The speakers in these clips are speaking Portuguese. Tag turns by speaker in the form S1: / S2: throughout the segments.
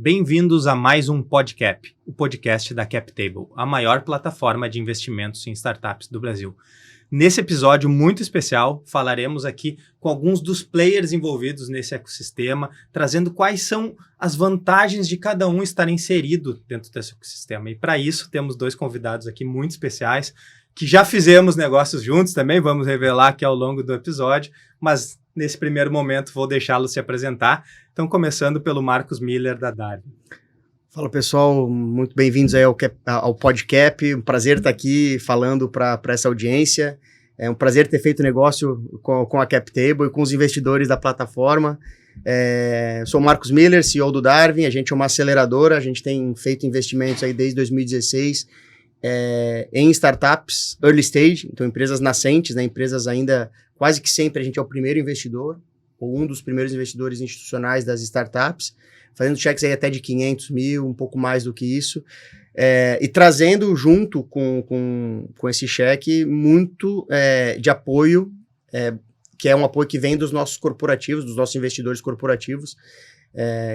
S1: Bem-vindos a mais um Podcap, o podcast da CapTable, a maior plataforma de investimentos em startups do Brasil. Nesse episódio muito especial, falaremos aqui com alguns dos players envolvidos nesse ecossistema, trazendo quais são as vantagens de cada um estar inserido dentro desse ecossistema. E para isso, temos dois convidados aqui muito especiais, que já fizemos negócios juntos também, vamos revelar aqui ao longo do episódio, mas nesse primeiro momento vou deixá-los se apresentar. Então, começando pelo Marcos Miller, da Darwin.
S2: Fala, pessoal, muito bem-vindos aí ao Podcap. Um prazer estar aqui falando para essa audiência. É um prazer ter feito negócio com a CapTable e com os investidores da plataforma. Sou o Marcos Miller, CEO do Darwin. A gente é uma aceleradora, a gente tem feito investimentos aí desde 2016 em startups early stage, então empresas nascentes, né, empresas ainda quase que sempre a gente é o primeiro investidor, ou um dos primeiros investidores institucionais das startups, fazendo cheques aí até de 500 mil, um pouco mais do que isso, e trazendo junto com esse cheque muito de apoio, que é um apoio que vem dos nossos corporativos, dos nossos investidores corporativos.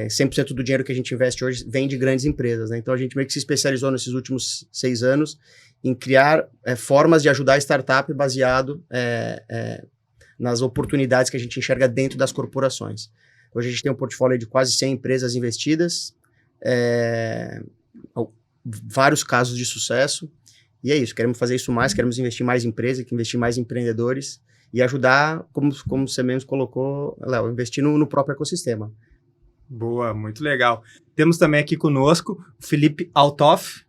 S2: 100% do dinheiro que a gente investe hoje vem de grandes empresas, né? Então a gente meio que se especializou nesses últimos 6 anos em criar formas de ajudar a startup baseado nas oportunidades que a gente enxerga dentro das corporações. Hoje a gente tem um portfólio de quase 100 empresas investidas, vários casos de sucesso, e é isso, queremos fazer isso mais, queremos investir mais em empresas, investir mais em empreendedores e ajudar, como você mesmo colocou, Léo, investir no próprio ecossistema.
S1: Boa, muito legal. Temos também aqui conosco o Felipe Altoff,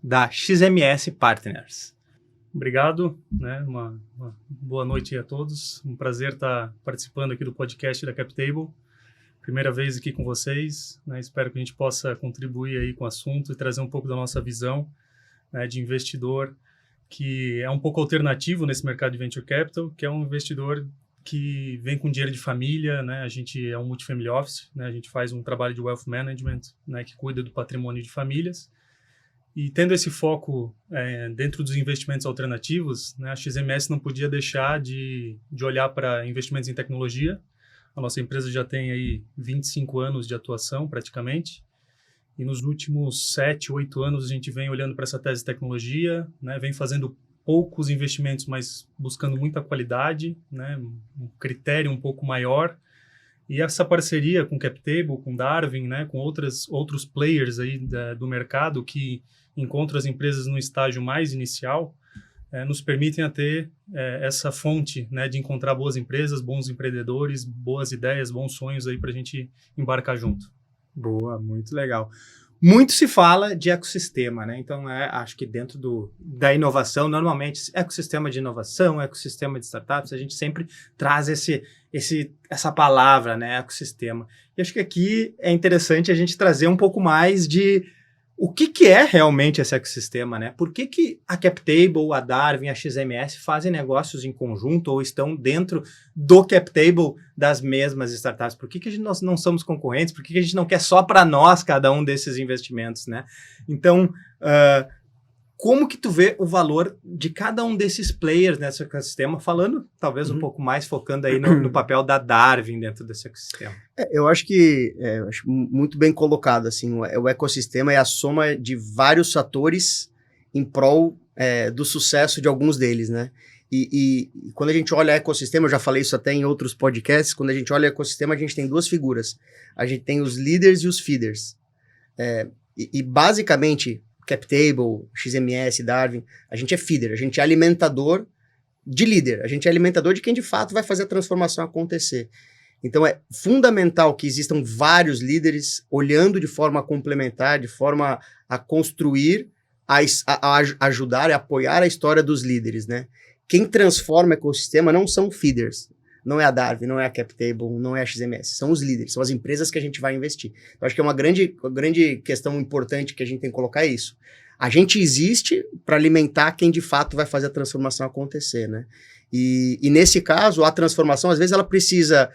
S1: da XMS Partners.
S3: Obrigado, né? Uma boa noite a todos. Um prazer estar participando aqui do podcast da CapTable. Primeira vez aqui com vocês, né? Espero que a gente possa contribuir aí com o assunto e trazer um pouco da nossa visão, né, de investidor que é um pouco alternativo nesse mercado de venture capital, que é um investidor que vem com dinheiro de família, né? A gente é um multifamily office, né? A gente faz um trabalho de wealth management, né, que cuida do patrimônio de famílias. E tendo esse foco dentro dos investimentos alternativos, né, a XMS não podia deixar de olhar para investimentos em tecnologia. A nossa empresa já tem aí 25 anos de atuação, praticamente. E nos últimos 7, 8 anos a gente vem olhando para essa tese de tecnologia, né, vem fazendo poucos investimentos, mas buscando muita qualidade, né, um critério um pouco maior. E essa parceria com CapTable, com Darwin, né, com outros players aí do mercado que encontram as empresas no estágio mais inicial, nos permitem a ter essa fonte, né, de encontrar boas empresas, bons empreendedores, boas ideias, bons sonhos aí para a gente embarcar junto.
S1: Boa, muito legal. Muito se fala de ecossistema, né? Então, acho que dentro da inovação, normalmente, ecossistema de inovação, ecossistema de startups, a gente sempre traz essa palavra, né? Ecossistema. E acho que aqui é interessante a gente trazer um pouco mais de o que é realmente esse ecossistema, né? Por que a CapTable, a Darwin, a XMS fazem negócios em conjunto ou estão dentro do CapTable das mesmas startups? Por que nós não somos concorrentes? Por que a gente não quer só para nós cada um desses investimentos, né? Então, como que tu vê o valor de cada um desses players nesse ecossistema? Falando, talvez, um pouco mais, focando aí no papel da Darwin dentro desse ecossistema.
S2: Eu acho que acho muito bem colocado, assim, o ecossistema é a soma de vários fatores em prol do sucesso de alguns deles, né? E quando a gente olha ecossistema, eu já falei isso até em outros podcasts, quando a gente olha ecossistema, a gente tem duas figuras. A gente tem os leaders e os feeders. Basicamente, CapTable, XMS, Darwin, a gente é feeder, a gente é alimentador de líder, a gente é alimentador de quem de fato vai fazer a transformação acontecer. Então é fundamental que existam vários líderes olhando de forma complementar, de forma a construir, a ajudar e apoiar a história dos líderes, né? Quem transforma o ecossistema não são feeders, não é a Darwin, não é a CapTable, não é a XMS, são os líderes, são as empresas que a gente vai investir. Eu acho que é uma grande questão importante que a gente tem que colocar é isso. A gente existe para alimentar quem de fato vai fazer a transformação acontecer, né? E nesse caso, a transformação, às vezes, ela precisa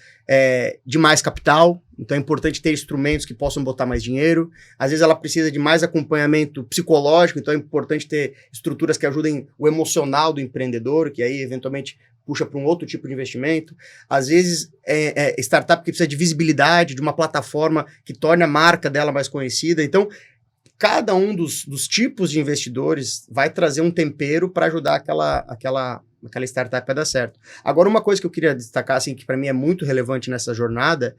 S2: de mais capital, então é importante ter instrumentos que possam botar mais dinheiro. Às vezes ela precisa de mais acompanhamento psicológico, então é importante ter estruturas que ajudem o emocional do empreendedor, que aí, eventualmente, puxa para um outro tipo de investimento. Às vezes, startup que precisa de visibilidade, de uma plataforma que torne a marca dela mais conhecida. Então, cada um dos tipos de investidores vai trazer um tempero para ajudar aquela startup a dar certo. Agora, uma coisa que eu queria destacar, assim, que para mim é muito relevante nessa jornada,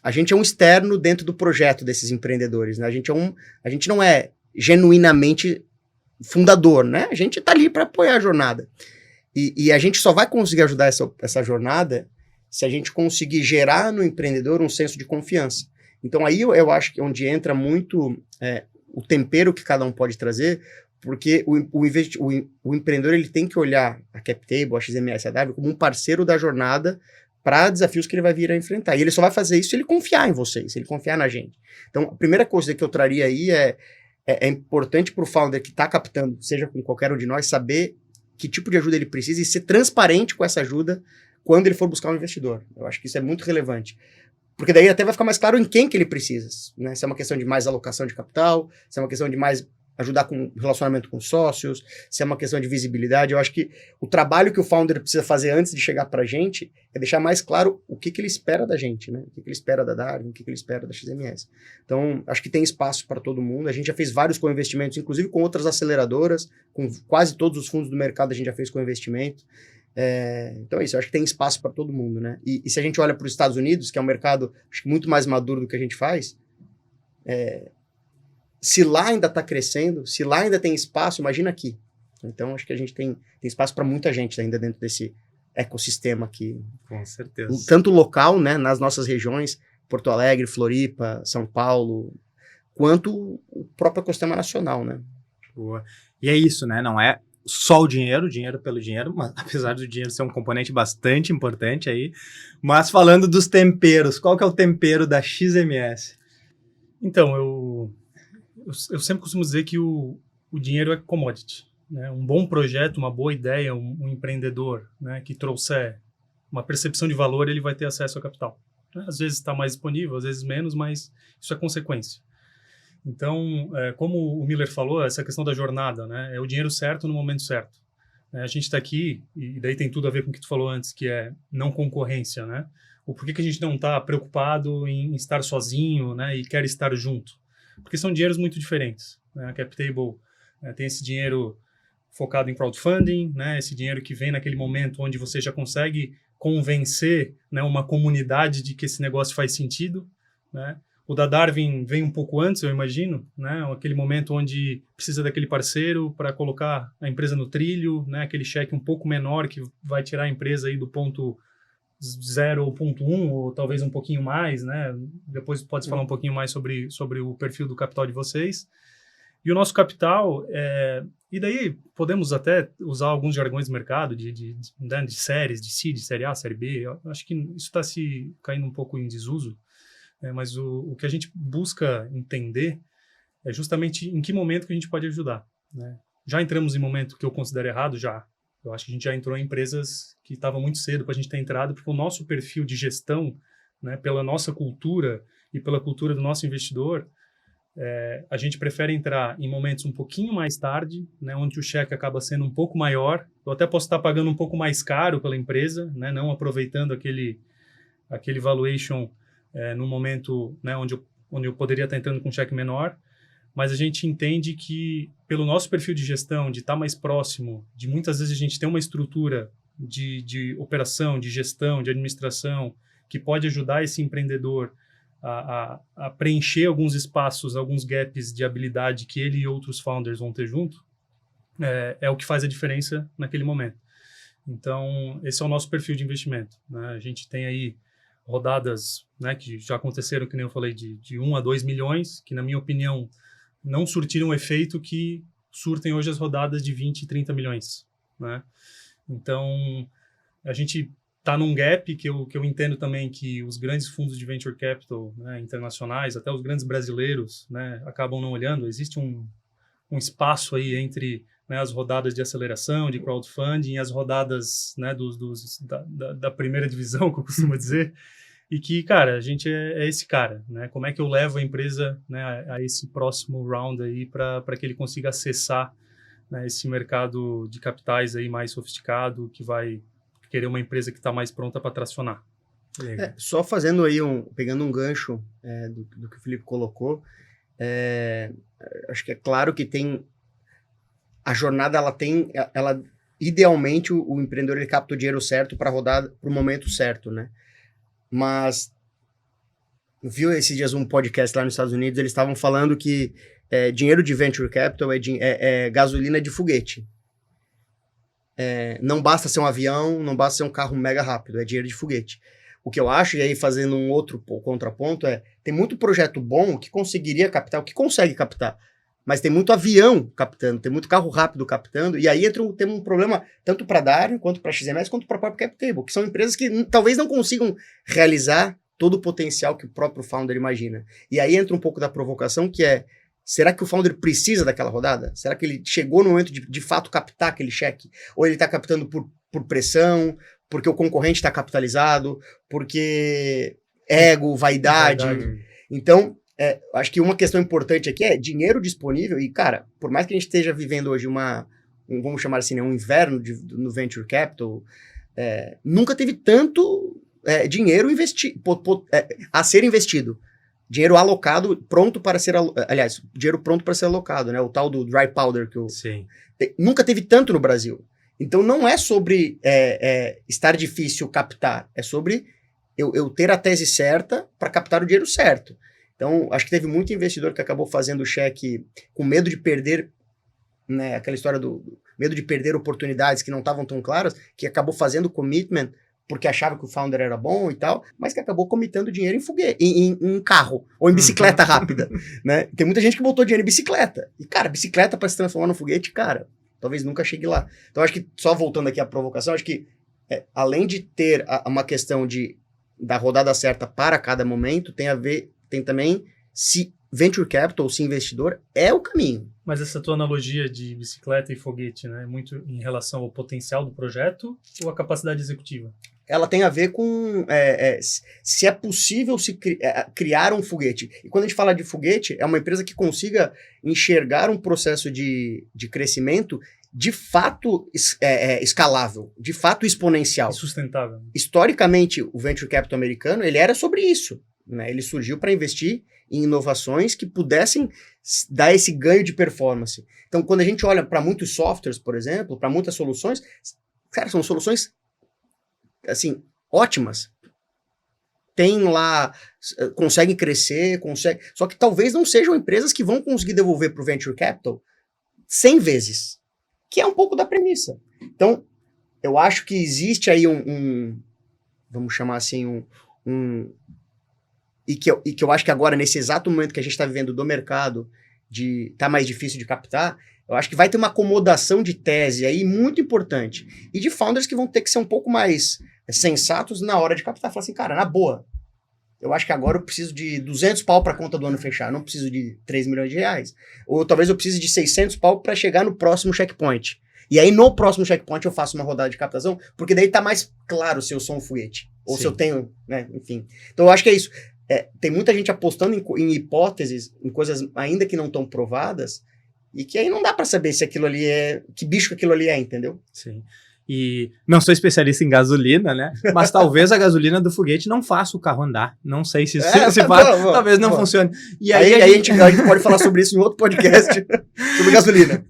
S2: a gente é um externo dentro do projeto desses empreendedores, né? A gente não é genuinamente fundador, né? A gente está ali para apoiar a jornada. E a gente só vai conseguir ajudar essa jornada se a gente conseguir gerar no empreendedor um senso de confiança. Então aí eu acho que é onde entra muito o tempero que cada um pode trazer, porque o empreendedor ele tem que olhar a CapTable, a XMS, a W como um parceiro da jornada para desafios que ele vai vir a enfrentar. E ele só vai fazer isso se ele confiar em vocês, se ele confiar na gente. Então a primeira coisa que eu traria aí é importante para o founder que está captando, seja com qualquer um de nós, saber que tipo de ajuda ele precisa e ser transparente com essa ajuda quando ele for buscar um investidor. Eu acho que isso é muito relevante. Porque daí até vai ficar mais claro em quem que ele precisa, né? Se é uma questão de mais alocação de capital, se é uma questão de mais ajudar com relacionamento com sócios, se é uma questão de visibilidade. Eu acho que o trabalho que o founder precisa fazer antes de chegar para a gente é deixar mais claro o que ele espera da gente, né? O que ele espera da Darwin, o que ele espera da XMS. Então, acho que tem espaço para todo mundo. A gente já fez vários co-investimentos, inclusive com outras aceleradoras, com quase todos os fundos do mercado a gente já fez co-investimento. Então é isso, eu acho que tem espaço para todo mundo, né? E se a gente olha para os Estados Unidos, que é um mercado acho que muito mais maduro do que a gente faz, se lá ainda está crescendo, se lá ainda tem espaço, imagina aqui. Então acho que a gente tem espaço para muita gente ainda dentro desse ecossistema aqui.
S1: Com certeza.
S2: Tanto local, né, nas nossas regiões, Porto Alegre, Floripa, São Paulo, quanto o próprio ecossistema nacional, né?
S1: Boa. E é isso, né? Não é só o dinheiro pelo dinheiro, mas apesar do dinheiro ser um componente bastante importante aí, mas falando dos temperos, qual que é o tempero da XMS?
S3: Então, eu sempre costumo dizer que o dinheiro é commodity, né? Um bom projeto, uma boa ideia, um empreendedor, né, que trouxer uma percepção de valor, ele vai ter acesso ao capital, né? Às vezes está mais disponível, às vezes menos, mas isso é consequência. Então, como o Miller falou, essa questão da jornada, né? É o dinheiro certo no momento certo. A gente está aqui, e daí tem tudo a ver com o que tu falou antes, que é não concorrência, né? O porquê que a gente não está preocupado em estar sozinho, né? E quer estar junto. Porque são dinheiros muito diferentes, né? A CapTable tem esse dinheiro focado em crowdfunding, né? Esse dinheiro que vem naquele momento onde você já consegue convencer, né, uma comunidade de que esse negócio faz sentido, né? O da Darwin vem um pouco antes, eu imagino, né? Aquele momento onde precisa daquele parceiro para colocar a empresa no trilho, né? Aquele cheque um pouco menor que vai tirar a empresa aí do ponto 0 ou ponto 1, ou talvez um pouquinho mais, né? Depois pode falar um pouquinho mais sobre o perfil do capital de vocês. E o nosso capital, e daí podemos até usar alguns jargões do mercado, de séries, de C, de série A, série B. Eu acho que isso está se caindo um pouco em desuso. Mas o que a gente busca entender é justamente em que momento que a gente pode ajudar, né? Já entramos em momento que eu considero errado, já. Eu acho que a gente já entrou em empresas que estavam muito cedo para a gente ter entrado, porque o nosso perfil de gestão, né, pela nossa cultura e pela cultura do nosso investidor, a gente prefere entrar em momentos um pouquinho mais tarde, né, onde o cheque acaba sendo um pouco maior. Eu até posso estar pagando um pouco mais caro pela empresa, né, não aproveitando aquele valuation no momento, né, onde eu poderia estar entrando com um cheque menor, mas a gente entende que, pelo nosso perfil de gestão, de estar mais próximo, de muitas vezes a gente ter uma estrutura de operação, de gestão, de administração, que pode ajudar esse empreendedor a preencher alguns espaços, alguns gaps de habilidade que ele e outros founders vão ter junto, é o que faz a diferença naquele momento. Então, esse é o nosso perfil de investimento, né? A gente tem aí rodadas, né, que já aconteceram, que nem eu falei, de 1 a 2 milhões, que na minha opinião não surtiram o efeito que surtem hoje as rodadas de 20 e 30 milhões, né? Então, a gente está num gap que eu entendo também que os grandes fundos de venture capital, né, internacionais, até os grandes brasileiros, né, acabam não olhando. Existe um espaço aí entre, né, as rodadas de aceleração, de crowdfunding, e as rodadas, né, da primeira divisão, que eu costumo dizer, e que, cara, a gente é esse cara, né? Como é que eu levo a empresa, né, a esse próximo round aí para que ele consiga acessar, né, esse mercado de capitais aí mais sofisticado, que vai querer uma empresa que está mais pronta para tracionar.
S2: Só fazendo aí pegando um gancho do que o Felipe colocou, acho que é claro que a jornada ela idealmente o empreendedor ele capta o dinheiro certo para rodar para o momento certo, né? Mas viu esses dias um podcast lá nos Estados Unidos, eles estavam falando que dinheiro de venture capital é gasolina de foguete. Não basta ser um avião, não basta ser um carro mega rápido, é dinheiro de foguete. O que eu acho, e aí fazendo um outro contraponto, tem muito projeto bom que conseguiria captar, que consegue captar, mas tem muito avião captando, tem muito carro rápido captando, e aí tem um problema tanto para a Darium, quanto para a XMS, quanto para a própria CapTable, que são empresas que talvez não consigam realizar todo o potencial que o próprio founder imagina. E aí entra um pouco da provocação, que será que o founder precisa daquela rodada? Será que ele chegou no momento de fato captar aquele cheque? Ou ele está captando por pressão, porque o concorrente está capitalizado, porque ego, vaidade. Então, acho que uma questão importante aqui é dinheiro disponível. E, cara, por mais que a gente esteja vivendo hoje vamos chamar assim, um inverno no venture capital, nunca teve tanto dinheiro a ser investido. Dinheiro alocado, pronto para ser... Aliás, dinheiro pronto para ser alocado, né? O tal do dry powder que
S1: Sim.
S2: Nunca teve tanto no Brasil. Então, não é sobre estar difícil captar, é sobre eu ter a tese certa para captar o dinheiro certo. Então, acho que teve muito investidor que acabou fazendo o cheque com medo de perder, né, aquela história do medo de perder oportunidades que não estavam tão claras, que acabou fazendo commitment porque achava que o founder era bom e tal, mas que acabou comitando dinheiro em foguete, em carro, ou em bicicleta rápida, né? Tem muita gente que botou dinheiro em bicicleta. E, cara, bicicleta para se transformar no foguete, cara... Talvez nunca chegue lá. Então, acho que, só voltando aqui à provocação, acho que, além de ter uma questão da rodada certa para cada momento, tem também se venture capital, se investidor, é o caminho.
S3: Mas essa tua analogia de bicicleta e foguete, né, é muito em relação ao potencial do projeto ou à capacidade executiva?
S2: Ela tem a ver com se é possível criar um foguete. E quando a gente fala de foguete, é uma empresa que consiga enxergar um processo de crescimento de fato escalável, de fato exponencial.
S3: E sustentável.
S2: Historicamente, o venture capital americano ele era sobre isso, né? Ele surgiu para investir em inovações que pudessem dar esse ganho de performance. Então, quando a gente olha para muitos softwares, por exemplo, para muitas soluções, cara, são soluções assim, ótimas. Tem lá, conseguem crescer, só que talvez não sejam empresas que vão conseguir devolver para o venture capital 100 vezes, que é um pouco da premissa. Então, eu acho que existe aí vamos chamar assim, e que eu acho que agora, nesse exato momento que a gente está vivendo do mercado, tá mais difícil de captar, eu acho que vai ter uma acomodação de tese aí muito importante. E de founders que vão ter que ser um pouco mais sensatos na hora de captar. Falar assim, cara, na boa, eu acho que agora eu preciso de 200 pau para a conta do ano fechar, não preciso de 3 milhões de reais. Ou talvez eu precise de 600 pau para chegar no próximo checkpoint. E aí no próximo checkpoint eu faço uma rodada de captação, porque daí tá mais claro se eu sou um foguete, ou se eu tenho, né, enfim. Então eu acho que é isso. Tem muita gente apostando em hipóteses, em coisas ainda que não estão provadas, e que aí não dá para saber se aquilo ali que bicho aquilo ali entendeu?
S1: Sim. E não sou especialista em gasolina, né? Mas talvez a gasolina do foguete não faça o carro andar. Não sei se faz, talvez não funcione. E aí
S2: a gente pode falar sobre isso em outro podcast, sobre gasolina.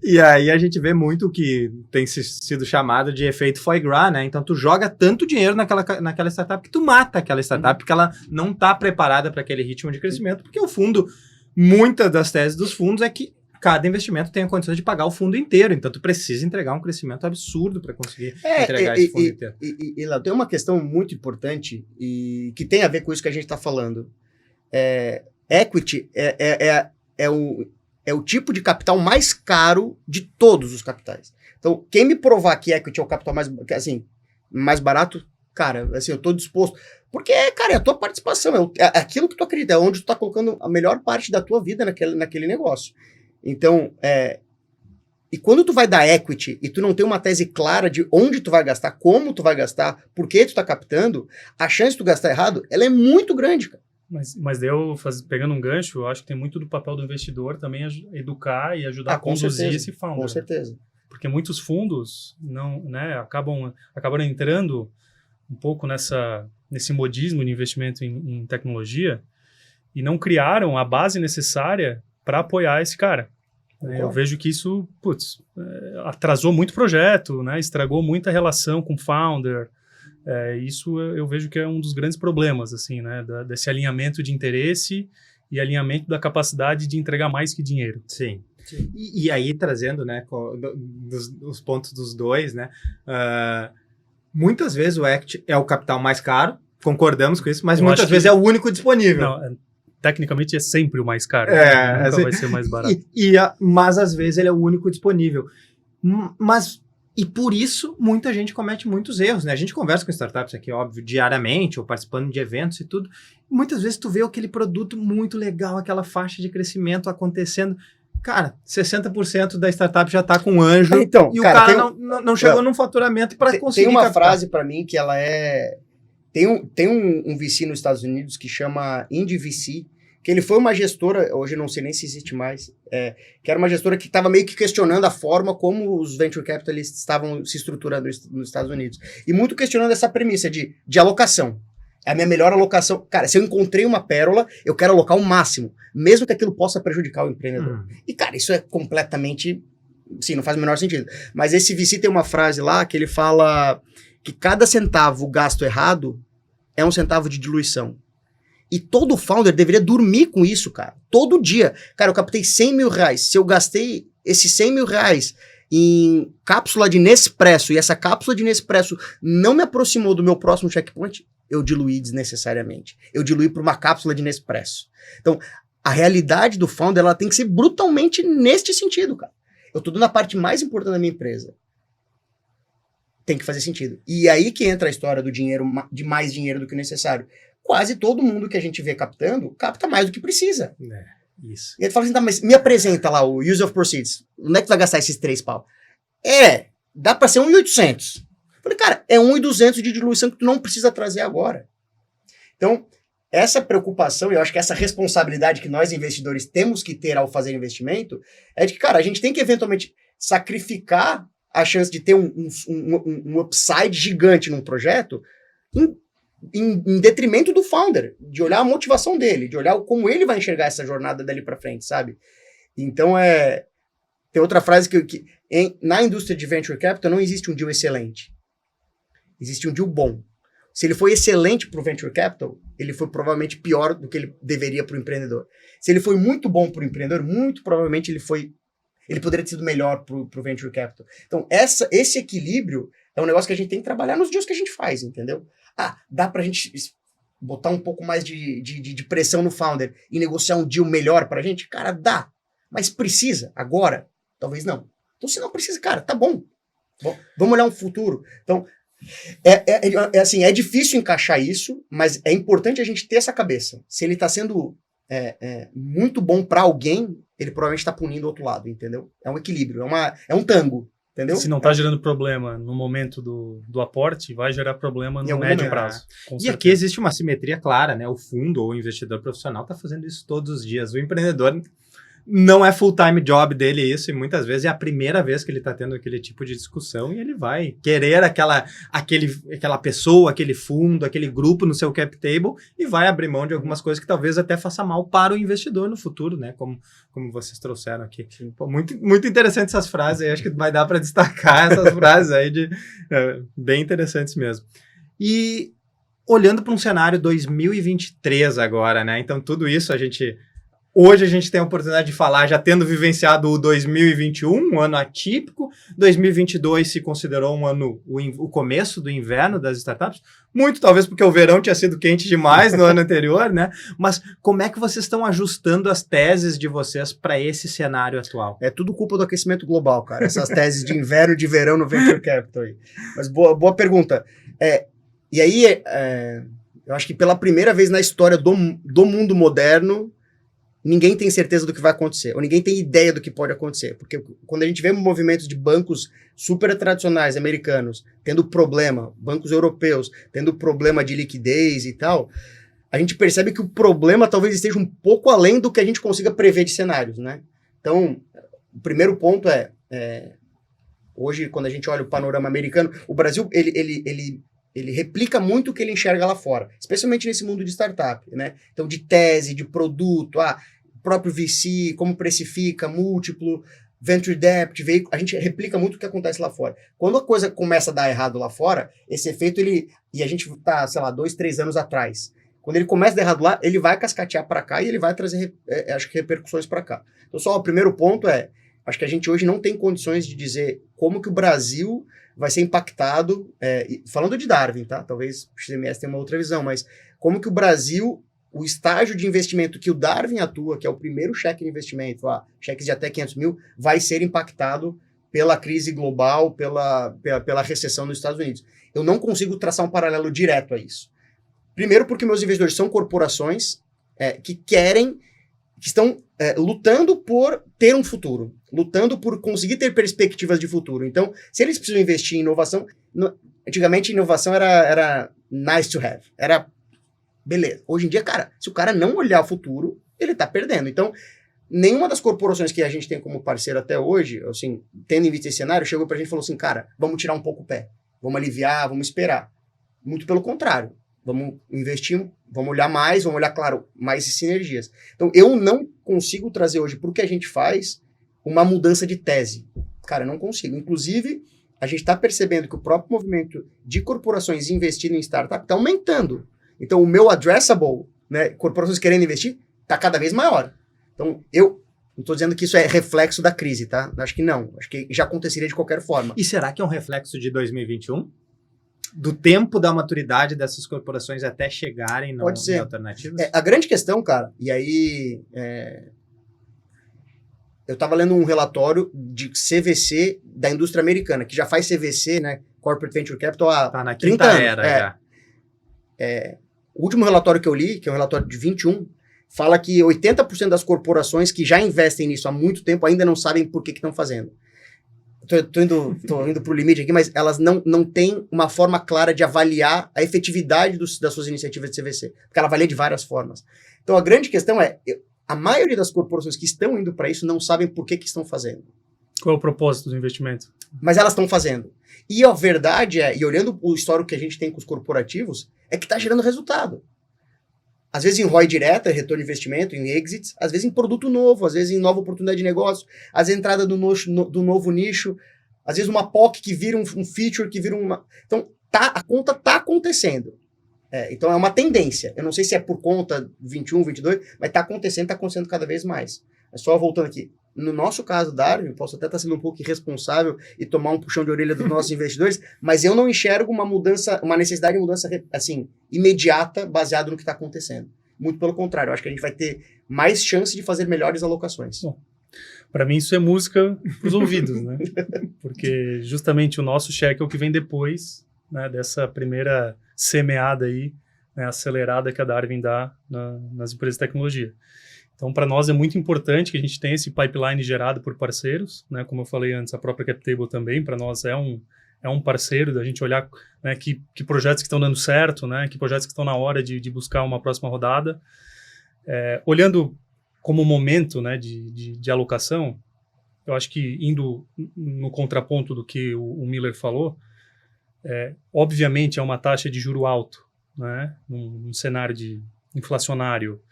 S1: E aí a gente vê muito que tem sido chamado de efeito foie gras, né? Então tu joga tanto dinheiro naquela startup que tu mata aquela startup, porque ela não está preparada para aquele ritmo de crescimento, porque o fundo, muitas das teses dos fundos é que cada investimento tem a condição de pagar o fundo inteiro, então tu precisa entregar um crescimento absurdo para conseguir entregar esse fundo inteiro.
S2: E lá tem uma questão muito importante e que tem a ver com isso que a gente está falando. Equity é o tipo de capital mais caro de todos os capitais. Então, quem me provar que equity é o capital mais barato, cara, assim, eu estou disposto. Porque, cara, é a tua participação, é aquilo que tu acredita, é onde tu está colocando a melhor parte da tua vida naquele negócio. Então, e quando tu vai dar equity e tu não tem uma tese clara de onde tu vai gastar, como tu vai gastar, por que tu tá captando, a chance de tu gastar errado, ela é muito grande, cara.
S3: Mas pegando um gancho, eu acho que tem muito do papel do investidor também educar e ajudar a conduzir esse founder.
S2: Com certeza.
S3: porque muitos fundos não, né, acabaram entrando um pouco nesse modismo de investimento em tecnologia e não criaram a base necessária para apoiar esse cara. Eu vejo que isso, atrasou muito o projeto, né, estragou muita relação com o founder. Isso eu vejo que é um dos grandes problemas, assim, né, desse alinhamento de interesse e alinhamento da capacidade de entregar mais que dinheiro.
S1: Sim. E aí, trazendo, né, os pontos dos dois, né, muitas vezes o equity é o capital mais caro, concordamos com isso, mas muitas vezes é o único disponível.
S3: Não, tecnicamente é sempre o mais caro, nunca
S1: assim,
S3: vai ser mais barato.
S1: Mas às vezes ele é o único disponível. E por isso muita gente comete muitos erros, né? A gente conversa com startups aqui, óbvio, diariamente, ou participando de eventos e tudo. Muitas vezes tu vê aquele produto muito legal, aquela faixa de crescimento acontecendo. Cara, 60% da startup já está com anjo
S2: então,
S1: e cara, o cara não chegou num faturamento para conseguir
S2: Tem uma
S1: captar.
S2: frase para mim que ela é... Tem um VC nos Estados Unidos que chama Indie VC, que ele foi uma gestora, hoje não sei nem se existe mais, que era uma gestora que estava meio que questionando a forma como os venture capitalists estavam se estruturando nos Estados Unidos. E muito questionando essa premissa de alocação. É a minha melhor alocação. Cara, se eu encontrei uma pérola, eu quero alocar o máximo, mesmo que aquilo possa prejudicar o empreendedor. E, cara, isso é completamente... Sim, não faz o menor sentido. Mas esse VC tem uma frase lá que ele fala que cada centavo gasto errado é um centavo de diluição. E todo founder deveria dormir com isso, cara. Todo dia. Cara, eu captei 100 mil reais. Se eu gastei esses 100 mil reais em cápsula de Nespresso e essa cápsula de Nespresso não me aproximou do meu próximo checkpoint, eu diluí desnecessariamente. Eu diluí para uma cápsula de Nespresso. Então, a realidade do founder, ela tem que ser brutalmente neste sentido, cara. Eu tô dando a parte mais importante da minha empresa. Tem que fazer sentido. E aí que entra a história do dinheiro, de mais dinheiro do que o necessário. Quase todo mundo que a gente vê captando, capta mais do que precisa.
S1: Isso.
S2: E ele fala assim, tá, mas me apresenta lá o use of proceeds. Onde é que tu vai gastar esses 3 pau? Dá pra ser 1.800. Falei, cara, é 1.200 de diluição que tu não precisa trazer agora. Então, essa preocupação, e eu acho que essa responsabilidade que nós investidores temos que ter ao fazer investimento, é de que, cara, a gente tem que eventualmente sacrificar a chance de ter um upside gigante num projeto em detrimento do founder, de olhar a motivação dele, de olhar como ele vai enxergar essa jornada dali pra frente, sabe? Então, tem outra frase na indústria de venture capital não existe um deal excelente. Existe um deal bom. Se ele foi excelente pro venture capital, ele foi provavelmente pior do que ele deveria pro empreendedor. Se ele foi muito bom pro empreendedor, muito provavelmente ele poderia ter sido melhor pro venture capital. Então, esse equilíbrio é um negócio que a gente tem que trabalhar nos dias que a gente faz, entendeu? Dá pra gente botar um pouco mais de pressão no founder e negociar um deal melhor pra gente? Cara, dá. Mas precisa agora? Talvez não. Então, se não precisa, cara, tá bom. Vamos olhar um futuro. Então, assim, é difícil encaixar isso, mas é importante a gente ter essa cabeça. Se ele tá sendo muito bom pra alguém, ele provavelmente tá punindo o outro lado, entendeu? É um equilíbrio, é um tango. Entendeu?
S3: Se não está gerando problema no momento do aporte, vai gerar problema no médio prazo.
S1: E aqui existe uma simetria clara, né? O fundo ou o investidor profissional está fazendo isso todos os dias. O empreendedor não é full-time job dele isso, e muitas vezes é a primeira vez que ele está tendo aquele tipo de discussão e ele vai querer aquela pessoa, aquele fundo, aquele grupo no seu cap table e vai abrir mão de algumas coisas que talvez até faça mal para o investidor no futuro, né? Como vocês trouxeram aqui. Pô, muito, muito interessante essas frases aí, acho que vai dar para destacar essas frases aí bem interessantes mesmo. E olhando para um cenário 2023 agora, né? Então tudo isso hoje a gente tem a oportunidade de falar, já tendo vivenciado o 2021, um ano atípico. 2022 se considerou um ano, o começo do inverno das startups. Muito talvez porque o verão tinha sido quente demais no ano anterior, né? Mas como é que vocês estão ajustando as teses de vocês para esse cenário atual?
S2: É tudo culpa do aquecimento global, cara. Essas teses de inverno e de verão no Venture Capital aí. Mas boa pergunta. E aí, eu acho que pela primeira vez na história do mundo moderno, ninguém tem certeza do que vai acontecer, ou ninguém tem ideia do que pode acontecer, porque quando a gente vê movimentos de bancos super tradicionais americanos tendo problema, bancos europeus tendo problema de liquidez e tal, a gente percebe que o problema talvez esteja um pouco além do que a gente consiga prever de cenários, né? Então, o primeiro ponto Hoje, quando a gente olha o panorama americano, o Brasil, ele replica muito o que ele enxerga lá fora, especialmente nesse mundo de startup, né? Então, de tese, de produto, próprio VC, como precifica, múltiplo, venture debt, veículo, a gente replica muito o que acontece lá fora. Quando a coisa começa a dar errado lá fora, esse efeito, e a gente tá, sei lá, 2, 3 anos atrás. Quando ele começa a dar errado lá, ele vai cascatear para cá e ele vai trazer, acho que, repercussões para cá. Então, só o primeiro ponto acho que a gente hoje não tem condições de dizer como que o Brasil vai ser impactado, falando de Darwin, tá? Talvez o XMS tenha uma outra visão, mas como que o Brasil, o estágio de investimento que o Darwin atua, que é o primeiro cheque de investimento, cheques de até 500 mil, vai ser impactado pela crise global, pela recessão nos Estados Unidos. Eu não consigo traçar um paralelo direto a isso. Primeiro porque meus investidores são corporações que estão lutando por ter um futuro, lutando por conseguir ter perspectivas de futuro. Então, se eles precisam investir em inovação, antigamente inovação era nice to have, era beleza. Hoje em dia, cara, se o cara não olhar o futuro, ele tá perdendo. Então, nenhuma das corporações que a gente tem como parceiro até hoje, assim, tendo em vista esse cenário, chegou pra gente e falou assim, cara, vamos tirar um pouco o pé, vamos aliviar, vamos esperar. Muito pelo contrário. Vamos investir, vamos olhar mais, vamos olhar, claro, mais sinergias. Então, eu não consigo trazer hoje para o que a gente faz uma mudança de tese. Cara, eu não consigo. Inclusive, a gente está percebendo que o próprio movimento de corporações investindo em startup está aumentando. Então, o meu addressable, né, corporações querendo investir, está cada vez maior. Então, eu não estou dizendo que isso é reflexo da crise, tá? Acho que não. Acho que já aconteceria de qualquer forma.
S1: E será que é um reflexo de 2021? Do tempo da maturidade dessas corporações até chegarem em alternativas?
S2: A grande questão, cara, e aí eu estava lendo um relatório de CVC da indústria americana, que já faz CVC, né, Corporate Venture Capital, há
S1: na
S2: 30 anos.
S1: Era, já.
S2: O último relatório que eu li, que é um relatório de 21, fala que 80% das corporações que já investem nisso há muito tempo ainda não sabem por que estão fazendo. Tô indo pro limite aqui, mas elas não têm uma forma clara de avaliar a efetividade das suas iniciativas de CVC, porque ela avalia de várias formas. Então, a grande questão a maioria das corporações que estão indo para isso não sabem por que estão fazendo.
S3: Qual é o propósito do investimento?
S2: Mas elas estão fazendo. E a verdade e olhando o histórico que a gente tem com os corporativos, é que está gerando resultado. Às vezes em ROI direta, retorno de investimento, em exits, às vezes em produto novo, às vezes em nova oportunidade de negócio, às vezes entrada do novo nicho, às vezes uma POC que vira um feature, que vira uma... Então, a conta está acontecendo. Então, é uma tendência. Eu não sei se é por conta 21, 22, mas está acontecendo cada vez mais. Só voltando aqui. No nosso caso, Darwin, posso até estar sendo um pouco irresponsável e tomar um puxão de orelha dos nossos investidores, mas eu não enxergo uma necessidade de mudança assim, imediata, baseado no que está acontecendo. Muito pelo contrário, eu acho que a gente vai ter mais chance de fazer melhores alocações.
S3: Bom, para mim isso é música para os ouvidos, né? Porque justamente o nosso cheque é o que vem depois, né, dessa primeira semeada aí, né, acelerada que a Darwin dá nas empresas de tecnologia. Então, para nós é muito importante que a gente tenha esse pipeline gerado por parceiros, né? Como eu falei antes, a própria CapTable também, para nós é um parceiro, da gente olhar, né, que projetos que estão dando certo, né? Que projetos que estão na hora de buscar uma próxima rodada. Olhando como momento, né, de alocação, eu acho que indo no contraponto do que o Miller falou, obviamente é uma taxa de juro alto, né? Num cenário inflacionário,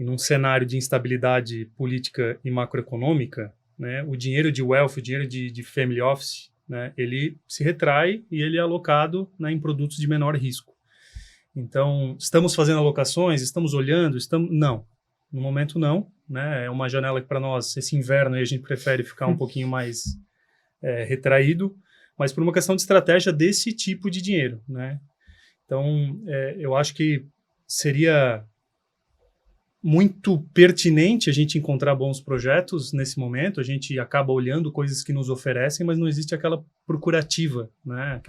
S3: e num cenário de instabilidade política e macroeconômica, né, o dinheiro de wealth, o dinheiro de family office, né, ele se retrai e ele é alocado, né, em produtos de menor risco. Então, estamos fazendo alocações, estamos olhando, não. No momento não, né, é uma janela que para nós, esse inverno aí a gente prefere ficar um pouquinho mais retraído, mas por uma questão de estratégia desse tipo de dinheiro, né. Então, eu acho que seria muito pertinente a gente encontrar bons projetos nesse momento. A gente acaba olhando coisas que nos oferecem, mas não existe aquela procurativa, né?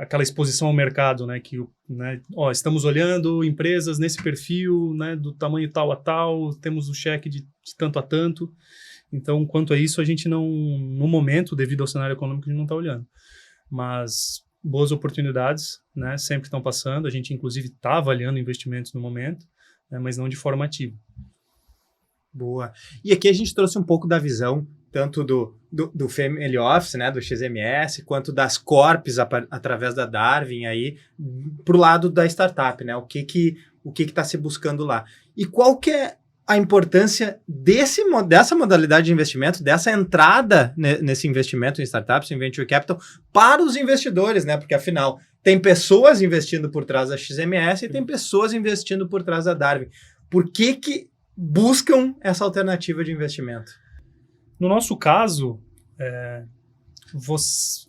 S3: Aquela exposição ao mercado, né? Que, né? Estamos olhando empresas nesse perfil, né? Do tamanho tal a tal, temos o cheque de tanto a tanto. Então, quanto a isso, a gente não, no momento, devido ao cenário econômico, a gente não está olhando. Mas boas oportunidades, né? Sempre estão passando. A gente, inclusive, está avaliando investimentos no momento, mas não de forma ativa.
S1: Boa. E aqui a gente trouxe um pouco da visão tanto do Family Office, né, do XMS, quanto das corps através da Darwin aí, pro lado da startup, né? O que está se buscando lá. E qual que é a importância dessa modalidade de investimento, dessa entrada nesse investimento em startups, em venture capital, para os investidores, né? Porque, afinal, tem pessoas investindo por trás da XMS e tem pessoas investindo por trás da Darwin. Por que buscam essa alternativa de investimento?
S3: No nosso caso,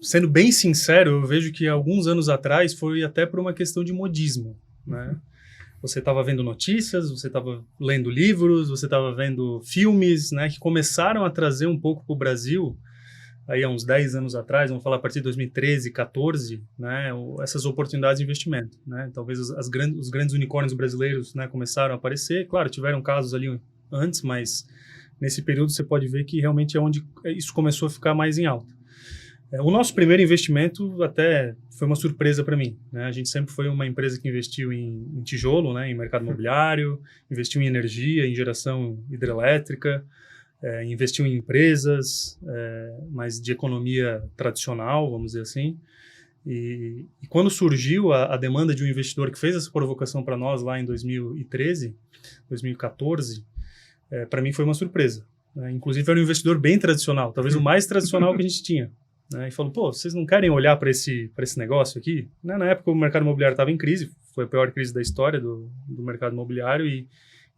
S3: sendo bem sincero, eu vejo que alguns anos atrás foi até por uma questão de modismo, né? Você estava vendo notícias, você estava lendo livros, você estava vendo filmes, né, que começaram a trazer um pouco para o Brasil, aí há uns 10 anos atrás, vamos falar a partir de 2013, 14, né, essas oportunidades de investimento, né? Talvez os grandes unicórnios brasileiros, né, começaram a aparecer. Claro, tiveram casos ali antes, mas nesse período você pode ver que realmente é onde isso começou a ficar mais em alta. O nosso primeiro investimento até foi uma surpresa para mim, né? A gente sempre foi uma empresa que investiu em tijolo, né, em mercado imobiliário, investiu em energia, em geração hidrelétrica, investiu em empresas, mas de economia tradicional, vamos dizer assim. E quando surgiu a demanda de um investidor que fez essa provocação para nós lá em 2013, 2014, para mim foi uma surpresa, né? Inclusive era um investidor bem tradicional, talvez o mais tradicional que a gente tinha, né? E falou, pô, vocês não querem olhar para esse negócio aqui? Né? Na época o mercado imobiliário estava em crise, foi a pior crise da história do mercado imobiliário, e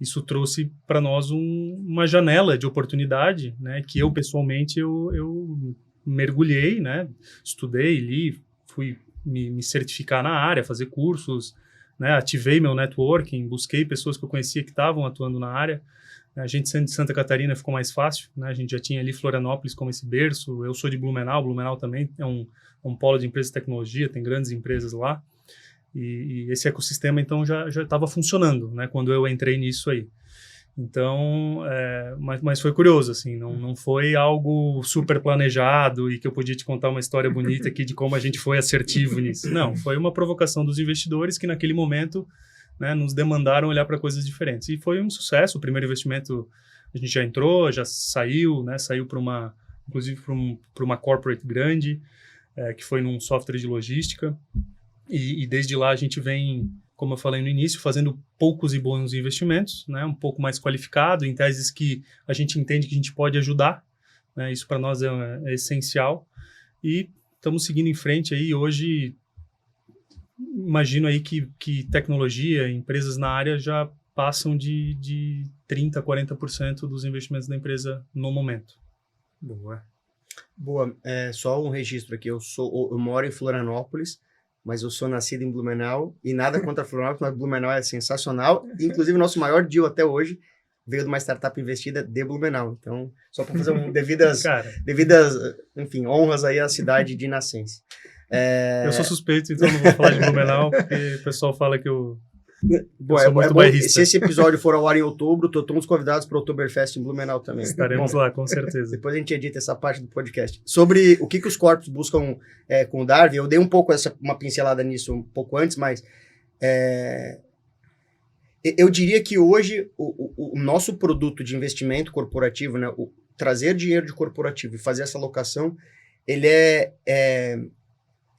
S3: isso trouxe para nós uma janela de oportunidade, né? Que eu pessoalmente eu mergulhei, né? Estudei, li, fui me certificar na área, fazer cursos, né? Ativei meu networking, busquei pessoas que eu conhecia que estavam atuando na área. A gente sendo de Santa Catarina ficou mais fácil, né? A gente já tinha ali Florianópolis como esse berço. Eu sou de Blumenau também é um polo de empresas de tecnologia, tem grandes empresas lá. E esse ecossistema, então, já estava funcionando, né? Quando eu entrei nisso aí. Então, mas foi curioso, assim, não foi algo super planejado e que eu podia te contar uma história bonita aqui de como a gente foi assertivo nisso. Não, foi uma provocação dos investidores que naquele momento, né, nos demandaram olhar para coisas diferentes. E foi um sucesso. O primeiro investimento a gente já entrou, já saiu, né, inclusive para uma corporate grande, que foi num software de logística. E desde lá a gente vem, como eu falei no início, fazendo poucos e bons investimentos, né, um pouco mais qualificado, em teses que a gente entende que a gente pode ajudar, né, isso para nós é essencial. E estamos seguindo em frente aí. Hoje, imagino aí que tecnologia, empresas na área já passam de 30% a 40% dos investimentos da empresa no momento.
S2: Boa. Só um registro aqui, eu moro em Florianópolis, mas eu sou nascido em Blumenau, e nada contra Florianópolis, mas Blumenau é sensacional. Inclusive, o nosso maior deal até hoje veio de uma startup investida de Blumenau. Então, só para fazer devidas, enfim, honras aí à cidade de nascença.
S3: Eu sou suspeito, então não vou falar de Blumenau, porque o pessoal fala que eu sou muito bairrista.
S2: Se esse episódio for ao ar em outubro, todos convidados para o Oktoberfest em Blumenau também.
S3: Estaremos lá, com certeza.
S2: Depois a gente edita essa parte do podcast. Sobre o que os corpos buscam com o Darwin, eu dei um pouco uma pincelada nisso um pouco antes, mas eu diria que hoje o nosso produto de investimento corporativo, né, o trazer dinheiro de corporativo e fazer essa alocação, ele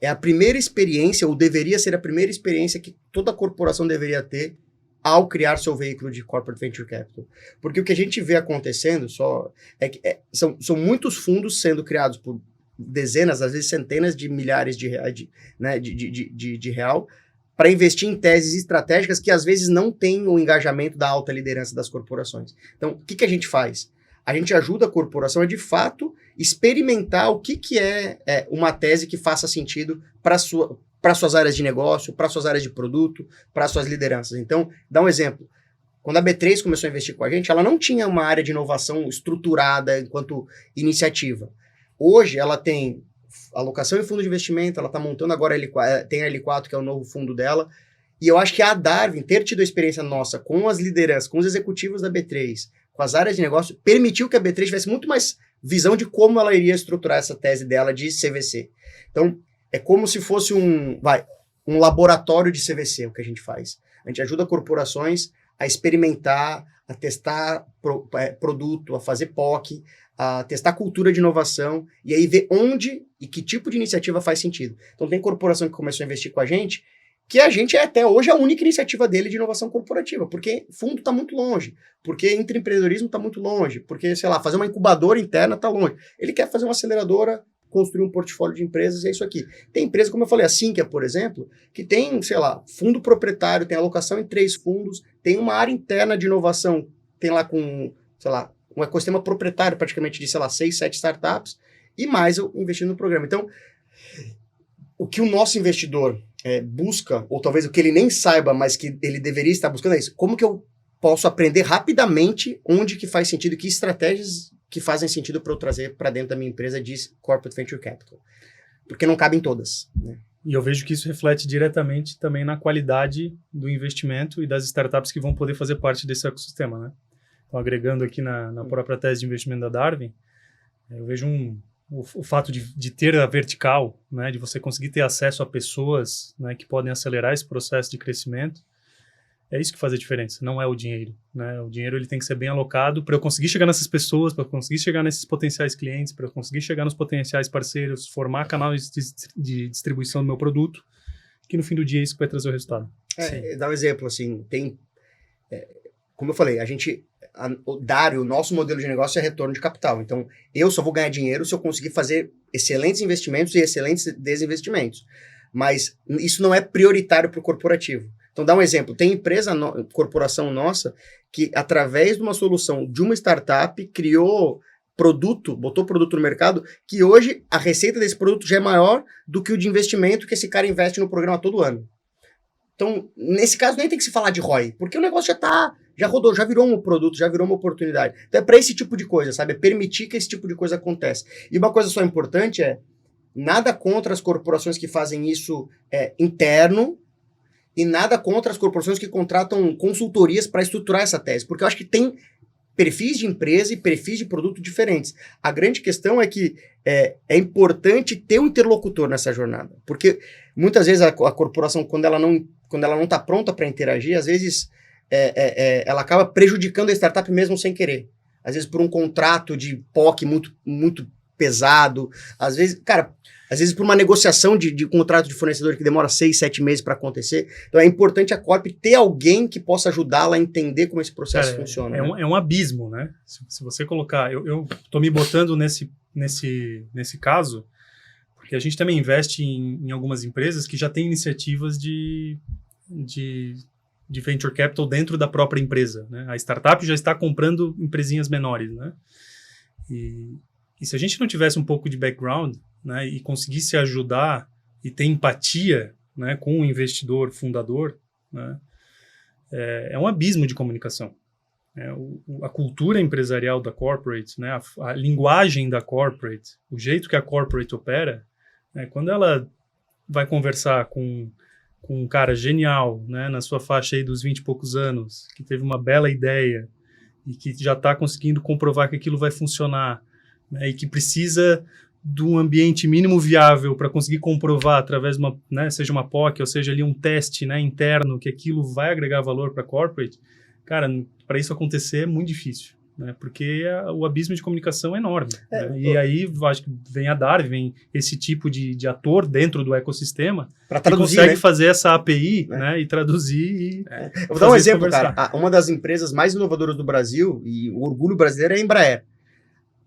S2: é a primeira experiência, ou deveria ser a primeira experiência que toda corporação deveria ter ao criar seu veículo de corporate venture capital. Porque o que a gente vê acontecendo é que são muitos fundos sendo criados por dezenas, às vezes centenas de milhares de reais, de real, para investir em teses estratégicas que às vezes não têm o engajamento da alta liderança das corporações. Então, o que a gente faz? A gente ajuda a corporação a, de fato, experimentar o que é uma tese que faça sentido para suas áreas de negócio, para suas áreas de produto, para suas lideranças. Então, dá um exemplo. Quando a B3 começou a investir com a gente, ela não tinha uma área de inovação estruturada enquanto iniciativa. Hoje, ela tem alocação em fundo de investimento, ela está montando agora tem a L4, que é o novo fundo dela. E eu acho que a Darwin, ter tido a experiência nossa com as lideranças, com os executivos da B3, com as áreas de negócio, permitiu que a B3 tivesse muito mais visão de como ela iria estruturar essa tese dela de CVC. Então, é como se fosse um laboratório de CVC, o que a gente faz. A gente ajuda corporações a experimentar, a testar produto, a fazer POC, a testar cultura de inovação e aí ver onde e que tipo de iniciativa faz sentido. Então tem corporação que começou a investir com a gente, que a gente é até hoje a única iniciativa dele de inovação corporativa, porque fundo está muito longe, porque empreendedorismo está muito longe, porque, sei lá, fazer uma incubadora interna está longe. Ele quer fazer uma aceleradora, construir um portfólio de empresas, é isso aqui. Tem empresa, como eu falei, a Sinqia, por exemplo, que tem, sei lá, fundo proprietário, tem alocação em 3 fundos, tem uma área interna de inovação, tem lá com, sei lá, um ecossistema proprietário praticamente de, sei lá, 6, 7 startups, e mais eu investindo no programa. Então, o que o nosso investidor busca, ou talvez o que ele nem saiba, mas que ele deveria estar buscando é isso. Como que eu posso aprender rapidamente onde que faz sentido, que estratégias que fazem sentido para eu trazer para dentro da minha empresa de Corporate Venture Capital. Porque não cabem todas, né?
S3: E eu vejo que isso reflete diretamente também na qualidade do investimento e das startups que vão poder fazer parte desse ecossistema, né? Então, agregando aqui na própria tese de investimento da Darwin, eu vejo o fato de ter a vertical, né, de você conseguir ter acesso a pessoas, né, que podem acelerar esse processo de crescimento, é isso que faz a diferença, não é o dinheiro, né? O dinheiro ele tem que ser bem alocado para eu conseguir chegar nessas pessoas, para eu conseguir chegar nesses potenciais clientes, para eu conseguir chegar nos potenciais parceiros, formar canais de distribuição do meu produto, que no fim do dia é isso que vai trazer o resultado.
S2: Dá um exemplo, assim, como eu falei, o Dário, o nosso modelo de negócio é retorno de capital. Então, eu só vou ganhar dinheiro se eu conseguir fazer excelentes investimentos e excelentes desinvestimentos. Mas isso não é prioritário para o corporativo. Então, dá um exemplo. Tem corporação nossa, que através de uma solução de uma startup, criou produto, botou produto no mercado, que hoje a receita desse produto já é maior do que o de investimento que esse cara investe no programa todo ano. Então, nesse caso, nem tem que se falar de ROI, porque o negócio já rodou, já virou um produto, já virou uma oportunidade. Então, é para esse tipo de coisa, sabe? É permitir que esse tipo de coisa aconteça. E uma coisa só importante nada contra as corporações que fazem isso interno e nada contra as corporações que contratam consultorias para estruturar essa tese, porque eu acho que tem perfis de empresa e perfis de produto diferentes. A grande questão é que é importante ter um interlocutor nessa jornada, porque muitas vezes a corporação, quando ela não está pronta para interagir, às vezes ela acaba prejudicando a startup mesmo sem querer. Às vezes por um contrato de POC muito, muito pesado, às vezes por uma negociação de contrato de fornecedor que demora 6, 7 meses para acontecer. Então é importante a Corp ter alguém que possa ajudá-la a entender como esse processo funciona.
S3: É um abismo, né? Se você colocar... Eu tô me botando nesse caso, porque a gente também investe em algumas empresas que já têm iniciativas de venture capital dentro da própria empresa, né? A startup já está comprando empresinhas menores, né? E se a gente não tivesse um pouco de background, né, e conseguisse ajudar e ter empatia, né, com o investidor fundador, né, é um abismo de comunicação. A cultura empresarial da corporate, né, a linguagem da corporate, o jeito que a corporate opera, né, quando ela vai conversar com um cara genial, né, na sua faixa aí dos 20 e poucos anos, que teve uma bela ideia e que já está conseguindo comprovar que aquilo vai funcionar, né, e que precisa de um ambiente mínimo viável para conseguir comprovar através de uma, né, seja uma POC ou seja ali um teste, né, interno, que aquilo vai agregar valor para a corporate, cara, para isso acontecer é muito difícil, né, porque o abismo de comunicação é enorme. Né, e aí acho que vem a Darwin, vem esse tipo de ator dentro do ecossistema que consegue, né, fazer essa API, né, e traduzir.
S2: Eu vou dar um exemplo, cara. Uma das empresas mais inovadoras do Brasil, e o orgulho brasileiro é a Embraer.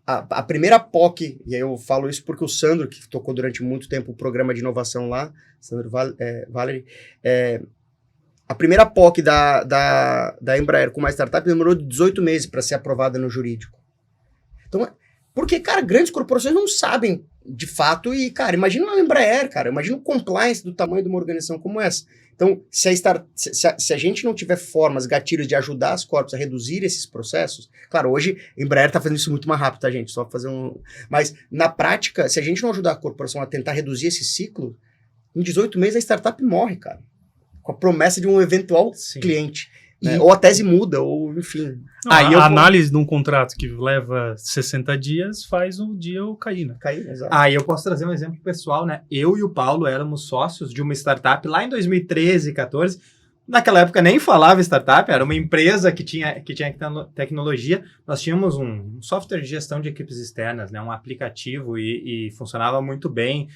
S2: A primeira POC, e aí eu falo isso porque o Sandro, que tocou durante muito tempo o programa de inovação lá, Sandro Valery, a primeira POC da Embraer com uma startup demorou 18 meses para ser aprovada no jurídico. Então, porque, cara, grandes corporações não sabem de fato e, cara, imagina uma Embraer, cara, imagina o compliance do tamanho de uma organização como essa. Então, se a gente não tiver formas, gatilhos de ajudar as corpos a reduzir esses processos, claro, hoje a Embraer está fazendo isso muito mais rápido, tá, gente? Só fazer Mas, na prática, se a gente não ajudar a corporação a tentar reduzir esse ciclo, em 18 meses a startup morre, cara. Com a promessa de um eventual cliente. Né? Ou a tese muda, ou enfim.
S3: Não, a análise de um contrato que leva 60 dias faz o dia eu cair, né?
S2: Exato.
S1: Aí eu posso trazer um exemplo pessoal, né? Eu e o Paulo éramos sócios de uma startup lá em 2013, 14, naquela época nem falava startup, era uma empresa que tinha tecnologia. Nós tínhamos um software de gestão de equipes externas, né, um aplicativo e funcionava muito bem.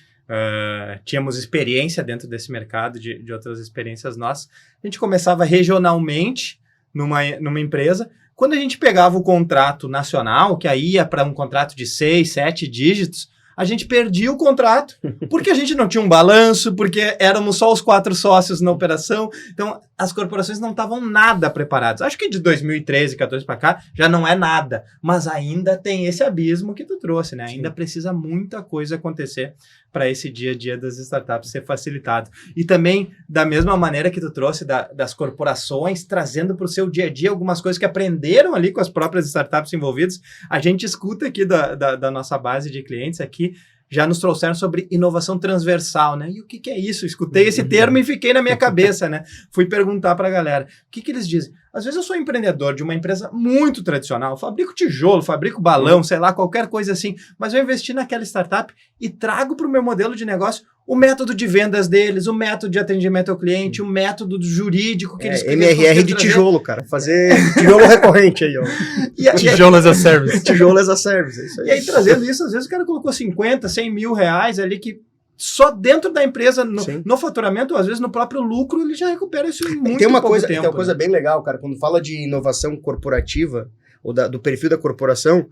S1: Tínhamos experiência dentro desse mercado, de outras experiências nossas. A gente começava regionalmente numa empresa. Quando a gente pegava o contrato nacional, que aí ia para um contrato de 6, 7 dígitos, a gente perdia o contrato, porque a gente não tinha um balanço, porque éramos só os 4 sócios na operação. Então, as corporações não estavam nada preparadas. Acho que de 2013, 14 para cá, já não é nada. Mas ainda tem esse abismo que tu trouxe, né? Ainda precisa muita coisa acontecer para esse dia a dia das startups ser facilitado. E também, da mesma maneira que tu trouxe das corporações, trazendo para o seu dia a dia algumas coisas que aprenderam ali com as próprias startups envolvidas, a gente escuta aqui da nossa base de clientes aqui, já nos trouxeram sobre inovação transversal, né? E o que é isso? Escutei esse termo e fiquei na minha cabeça, né? Fui perguntar para a galera. O que eles dizem? Às vezes eu sou empreendedor de uma empresa muito tradicional, fabrico tijolo, fabrico balão, sei lá, qualquer coisa assim, mas eu investi naquela startup e trago para o meu modelo de negócio o método de vendas deles, o método de atendimento ao cliente, o método jurídico que eles...
S2: MRR de tijolo, cara. Fazer tijolo recorrente aí, ó.
S3: Tijolo as a service.
S2: Tijolo as a service, é isso aí.
S1: E aí, trazendo isso, às vezes o cara colocou 50, 100 mil reais ali que só dentro da empresa, no faturamento, às vezes no próprio lucro, ele já recupera isso em muito pouco tempo.
S2: Tem uma coisa bem legal, cara. Quando fala de inovação corporativa, ou do perfil da corporação,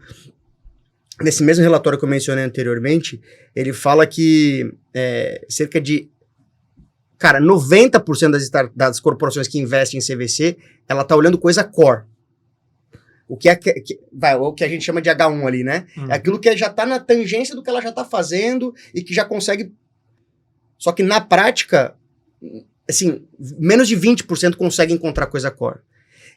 S2: nesse mesmo relatório que eu mencionei anteriormente, ele fala que cerca de... Cara, 90% das corporações que investem em CVC, ela tá olhando coisa core. O que a gente chama de H1 ali, né? É aquilo que já tá na tangência do que ela já tá fazendo e que já consegue... Só que na prática, assim, menos de 20% conseguem encontrar coisa core.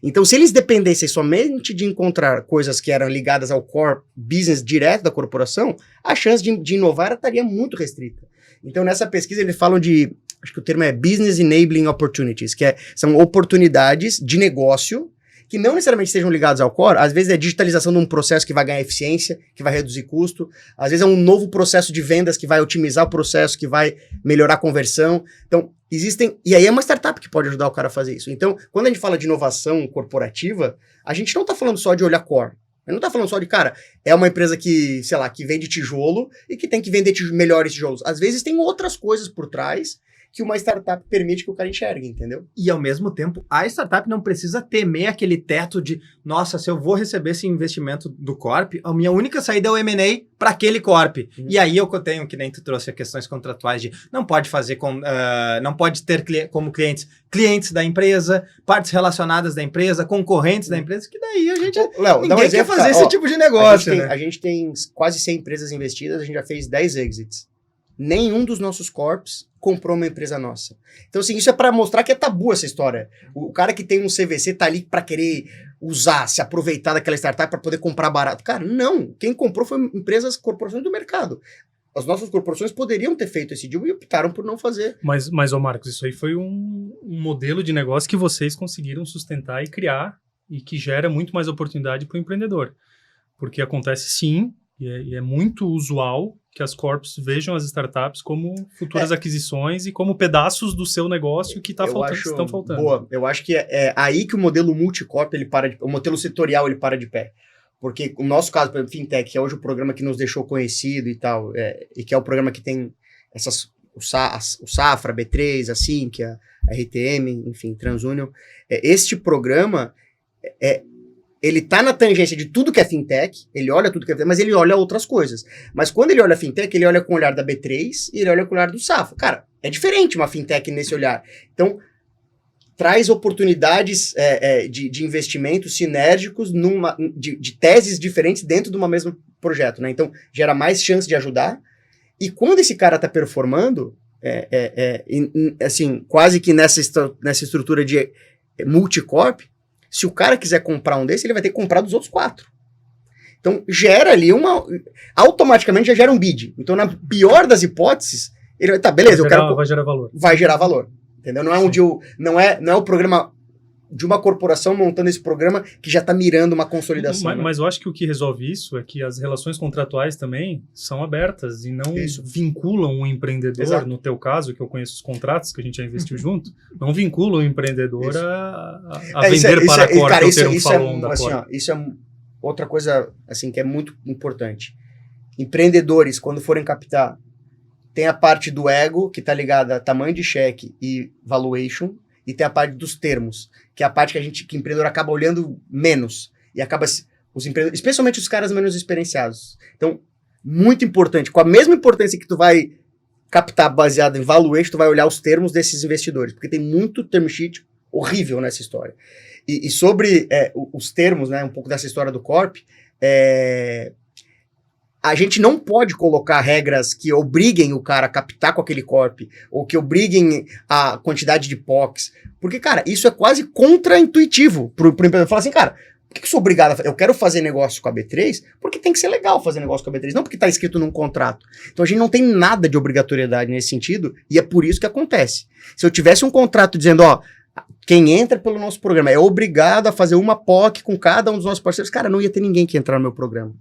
S2: Então, se eles dependessem somente de encontrar coisas que eram ligadas ao core business direto da corporação, a chance de inovar estaria muito restrita. Então, nessa pesquisa, eles falam de, acho que o termo é Business Enabling Opportunities, que são oportunidades de negócio que não necessariamente estejam ligados ao core. Às vezes é digitalização de um processo que vai ganhar eficiência, que vai reduzir custo. Às vezes é um novo processo de vendas que vai otimizar o processo, que vai melhorar a conversão. Então, existem... E aí é uma startup que pode ajudar o cara a fazer isso. Então, quando a gente fala de inovação corporativa, a gente não está falando só de olhar core. A gente não está falando só de, cara, é uma empresa que, sei lá, que vende tijolo e que tem que vender melhores tijolos. Às vezes tem outras coisas por trás que uma startup permite que o cara enxergue, entendeu?
S1: E, ao mesmo tempo, a startup não precisa temer aquele teto de, nossa, se eu vou receber esse investimento do Corp, a minha única saída é o M&A para aquele Corp. E aí eu tenho, que nem tu trouxe, questões contratuais de não pode fazer não pode ter como clientes da empresa, partes relacionadas da empresa, concorrentes da empresa, que daí a gente...
S2: Léo,
S1: ninguém quer fazer esse tipo de negócio,
S2: a gente tem quase 100 empresas investidas, a gente já fez 10 exits. Nenhum dos nossos corps comprou uma empresa nossa. Então, assim, isso é para mostrar que é tabu essa história. O cara que tem um CVC tá ali para querer usar, se aproveitar daquela startup para poder comprar barato. Cara, não. Quem comprou foi corporações do mercado. As nossas corporações poderiam ter feito esse deal e optaram por não fazer.
S3: Mas ô Marcos, isso aí foi um modelo de negócio que vocês conseguiram sustentar e criar e que gera muito mais oportunidade para o empreendedor. Porque acontece sim, e é muito usual que as corps vejam as startups como futuras aquisições e como pedaços do seu negócio que estão faltando.
S2: Boa, eu acho que é aí que o modelo multicorp, o modelo setorial, ele para de pé. Porque o nosso caso, por exemplo, Fintech, que é hoje o programa que nos deixou conhecido e tal, e que é o programa que tem o Safra, a B3, a Sync, a RTM, enfim, TransUnion. Este programa ele tá na tangência de tudo que é fintech, ele olha tudo que é fintech, mas ele olha outras coisas. Mas quando ele olha a fintech, ele olha com o olhar da B3 e ele olha com o olhar do Safra. Cara, é diferente uma fintech nesse olhar. Então, traz oportunidades de investimento sinérgicos de teses diferentes dentro de um mesmo projeto, né? Então, gera mais chance de ajudar. E quando esse cara tá performando, assim, quase que nessa estrutura de multicorp, se o cara quiser comprar um desse, ele vai ter que comprar dos outros 4. Então, gera ali automaticamente já gera um bid. Então, na pior das hipóteses, ele vai, beleza,
S3: vai gerar valor.
S2: Vai gerar valor. Entendeu? Não é um deal, não é o programa de uma corporação montando esse programa que já está mirando uma consolidação.
S3: Mas eu acho que o que resolve isso é que as relações contratuais também são abertas e não vinculam o empreendedor,
S2: Exato.
S3: No teu caso, que eu conheço os contratos que a gente já investiu junto, não vinculam o empreendedor a vender para a Corp, ou ter um follow-on da Corp.
S2: Isso é outra coisa assim, que é muito importante. Empreendedores, quando forem captar, tem a parte do ego, que está ligada a tamanho de cheque e valuation, e tem a parte dos termos, que é a parte que o empreendedor acaba olhando menos. E acaba, os empreendedores, especialmente os caras menos experienciados. Então, muito importante. Com a mesma importância que tu vai captar baseado em valuation, tu vai olhar os termos desses investidores. Porque tem muito term sheet horrível nessa história. E sobre os termos, né, um pouco dessa história do Corp, a gente não pode colocar regras que obriguem o cara a captar com aquele corp, ou que obriguem a quantidade de POCs, porque, cara, isso é quase contra-intuitivo pro empreendedor. Falar assim, cara, por que eu sou obrigado a fazer? Eu quero fazer negócio com a B3 porque tem que ser legal fazer negócio com a B3, não porque tá escrito num contrato. Então a gente não tem nada de obrigatoriedade nesse sentido, e é por isso que acontece. Se eu tivesse um contrato dizendo, ó, quem entra pelo nosso programa é obrigado a fazer uma POC com cada um dos nossos parceiros, cara, não ia ter ninguém que entrar no meu programa.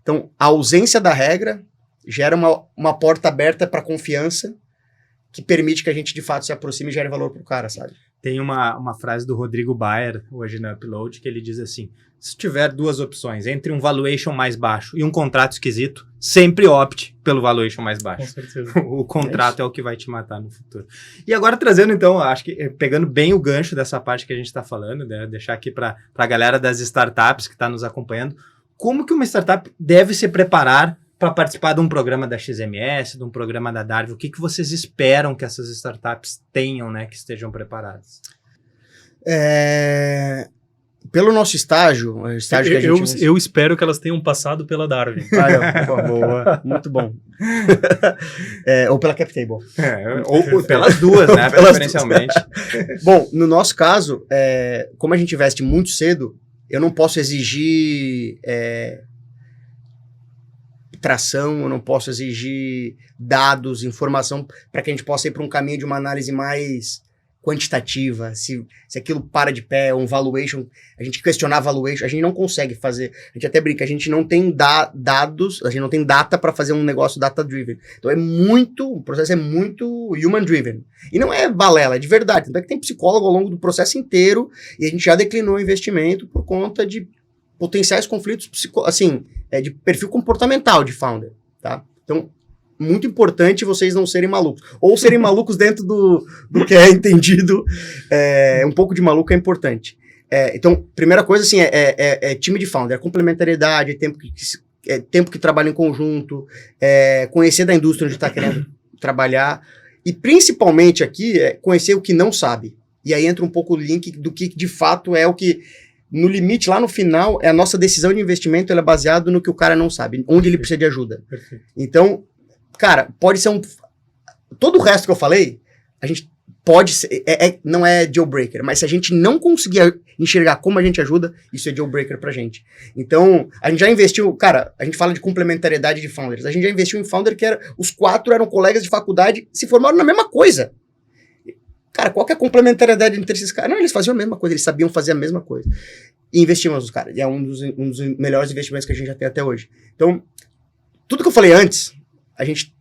S2: Então, a ausência da regra gera uma porta aberta para confiança que permite que a gente, de fato, se aproxime e gere valor para o cara, sabe?
S1: Tem uma frase do Rodrigo Bayer, hoje na Upload, que ele diz assim, se tiver duas opções, entre um valuation mais baixo e um contrato esquisito, sempre opte pelo valuation mais baixo.
S3: Com certeza.
S1: O contrato é o que vai te matar no futuro. E agora trazendo, então, acho que pegando bem o gancho dessa parte que a gente está falando, né, deixar aqui para a galera das startups que está nos acompanhando, como que uma startup deve se preparar para participar de um programa da XMS, de um programa da Darwin? O que vocês esperam que essas startups tenham, né, que estejam preparadas?
S2: Pelo nosso estágio que a gente...
S3: Eu espero que elas tenham passado pela Darwin.
S2: Boa, muito bom. Ou pela CapTable.
S1: Ou pelas duas, né, preferencialmente.
S2: Bom, no nosso caso, como a gente investe muito cedo, eu não posso exigir tração, eu não posso exigir dados, informação, para que a gente possa ir para um caminho de uma análise mais quantitativa, se aquilo para de pé, um valuation, a gente questionar valuation, a gente não consegue fazer, a gente até brinca, a gente não tem dados, a gente não tem data para fazer um negócio data-driven. Então o processo é muito human-driven. E não é balela, é de verdade. Então é que tem psicólogo ao longo do processo inteiro e a gente já declinou o investimento por conta de potenciais conflitos, de perfil comportamental de founder, tá? Então, muito importante vocês não serem malucos. Ou serem malucos dentro do que é entendido. Um pouco de maluco é importante. Então, primeira coisa, assim, time de founder, complementariedade, tempo que trabalha em conjunto, conhecer da indústria onde está querendo trabalhar, e principalmente aqui, conhecer o que não sabe. E aí entra um pouco o link do que de fato é o que, no limite, lá no final, a nossa decisão de investimento ela é baseada no que o cara não sabe, onde ele precisa de ajuda.
S3: Perfeito.
S2: Então, cara, pode ser todo o resto que eu falei, a gente pode ser, não é deal breaker, mas se a gente não conseguir enxergar como a gente ajuda, isso é deal breaker pra gente. Então, a gente já investiu, cara, a gente fala de complementariedade de founders, a gente já investiu em founder que os 4 eram colegas de faculdade, se formaram na mesma coisa. Cara, qual que é a complementariedade entre esses caras? Não, eles faziam a mesma coisa, eles sabiam fazer a mesma coisa. E investimos nos caras, e é um dos melhores investimentos que a gente já tem até hoje. Então, tudo que eu falei antes, a gente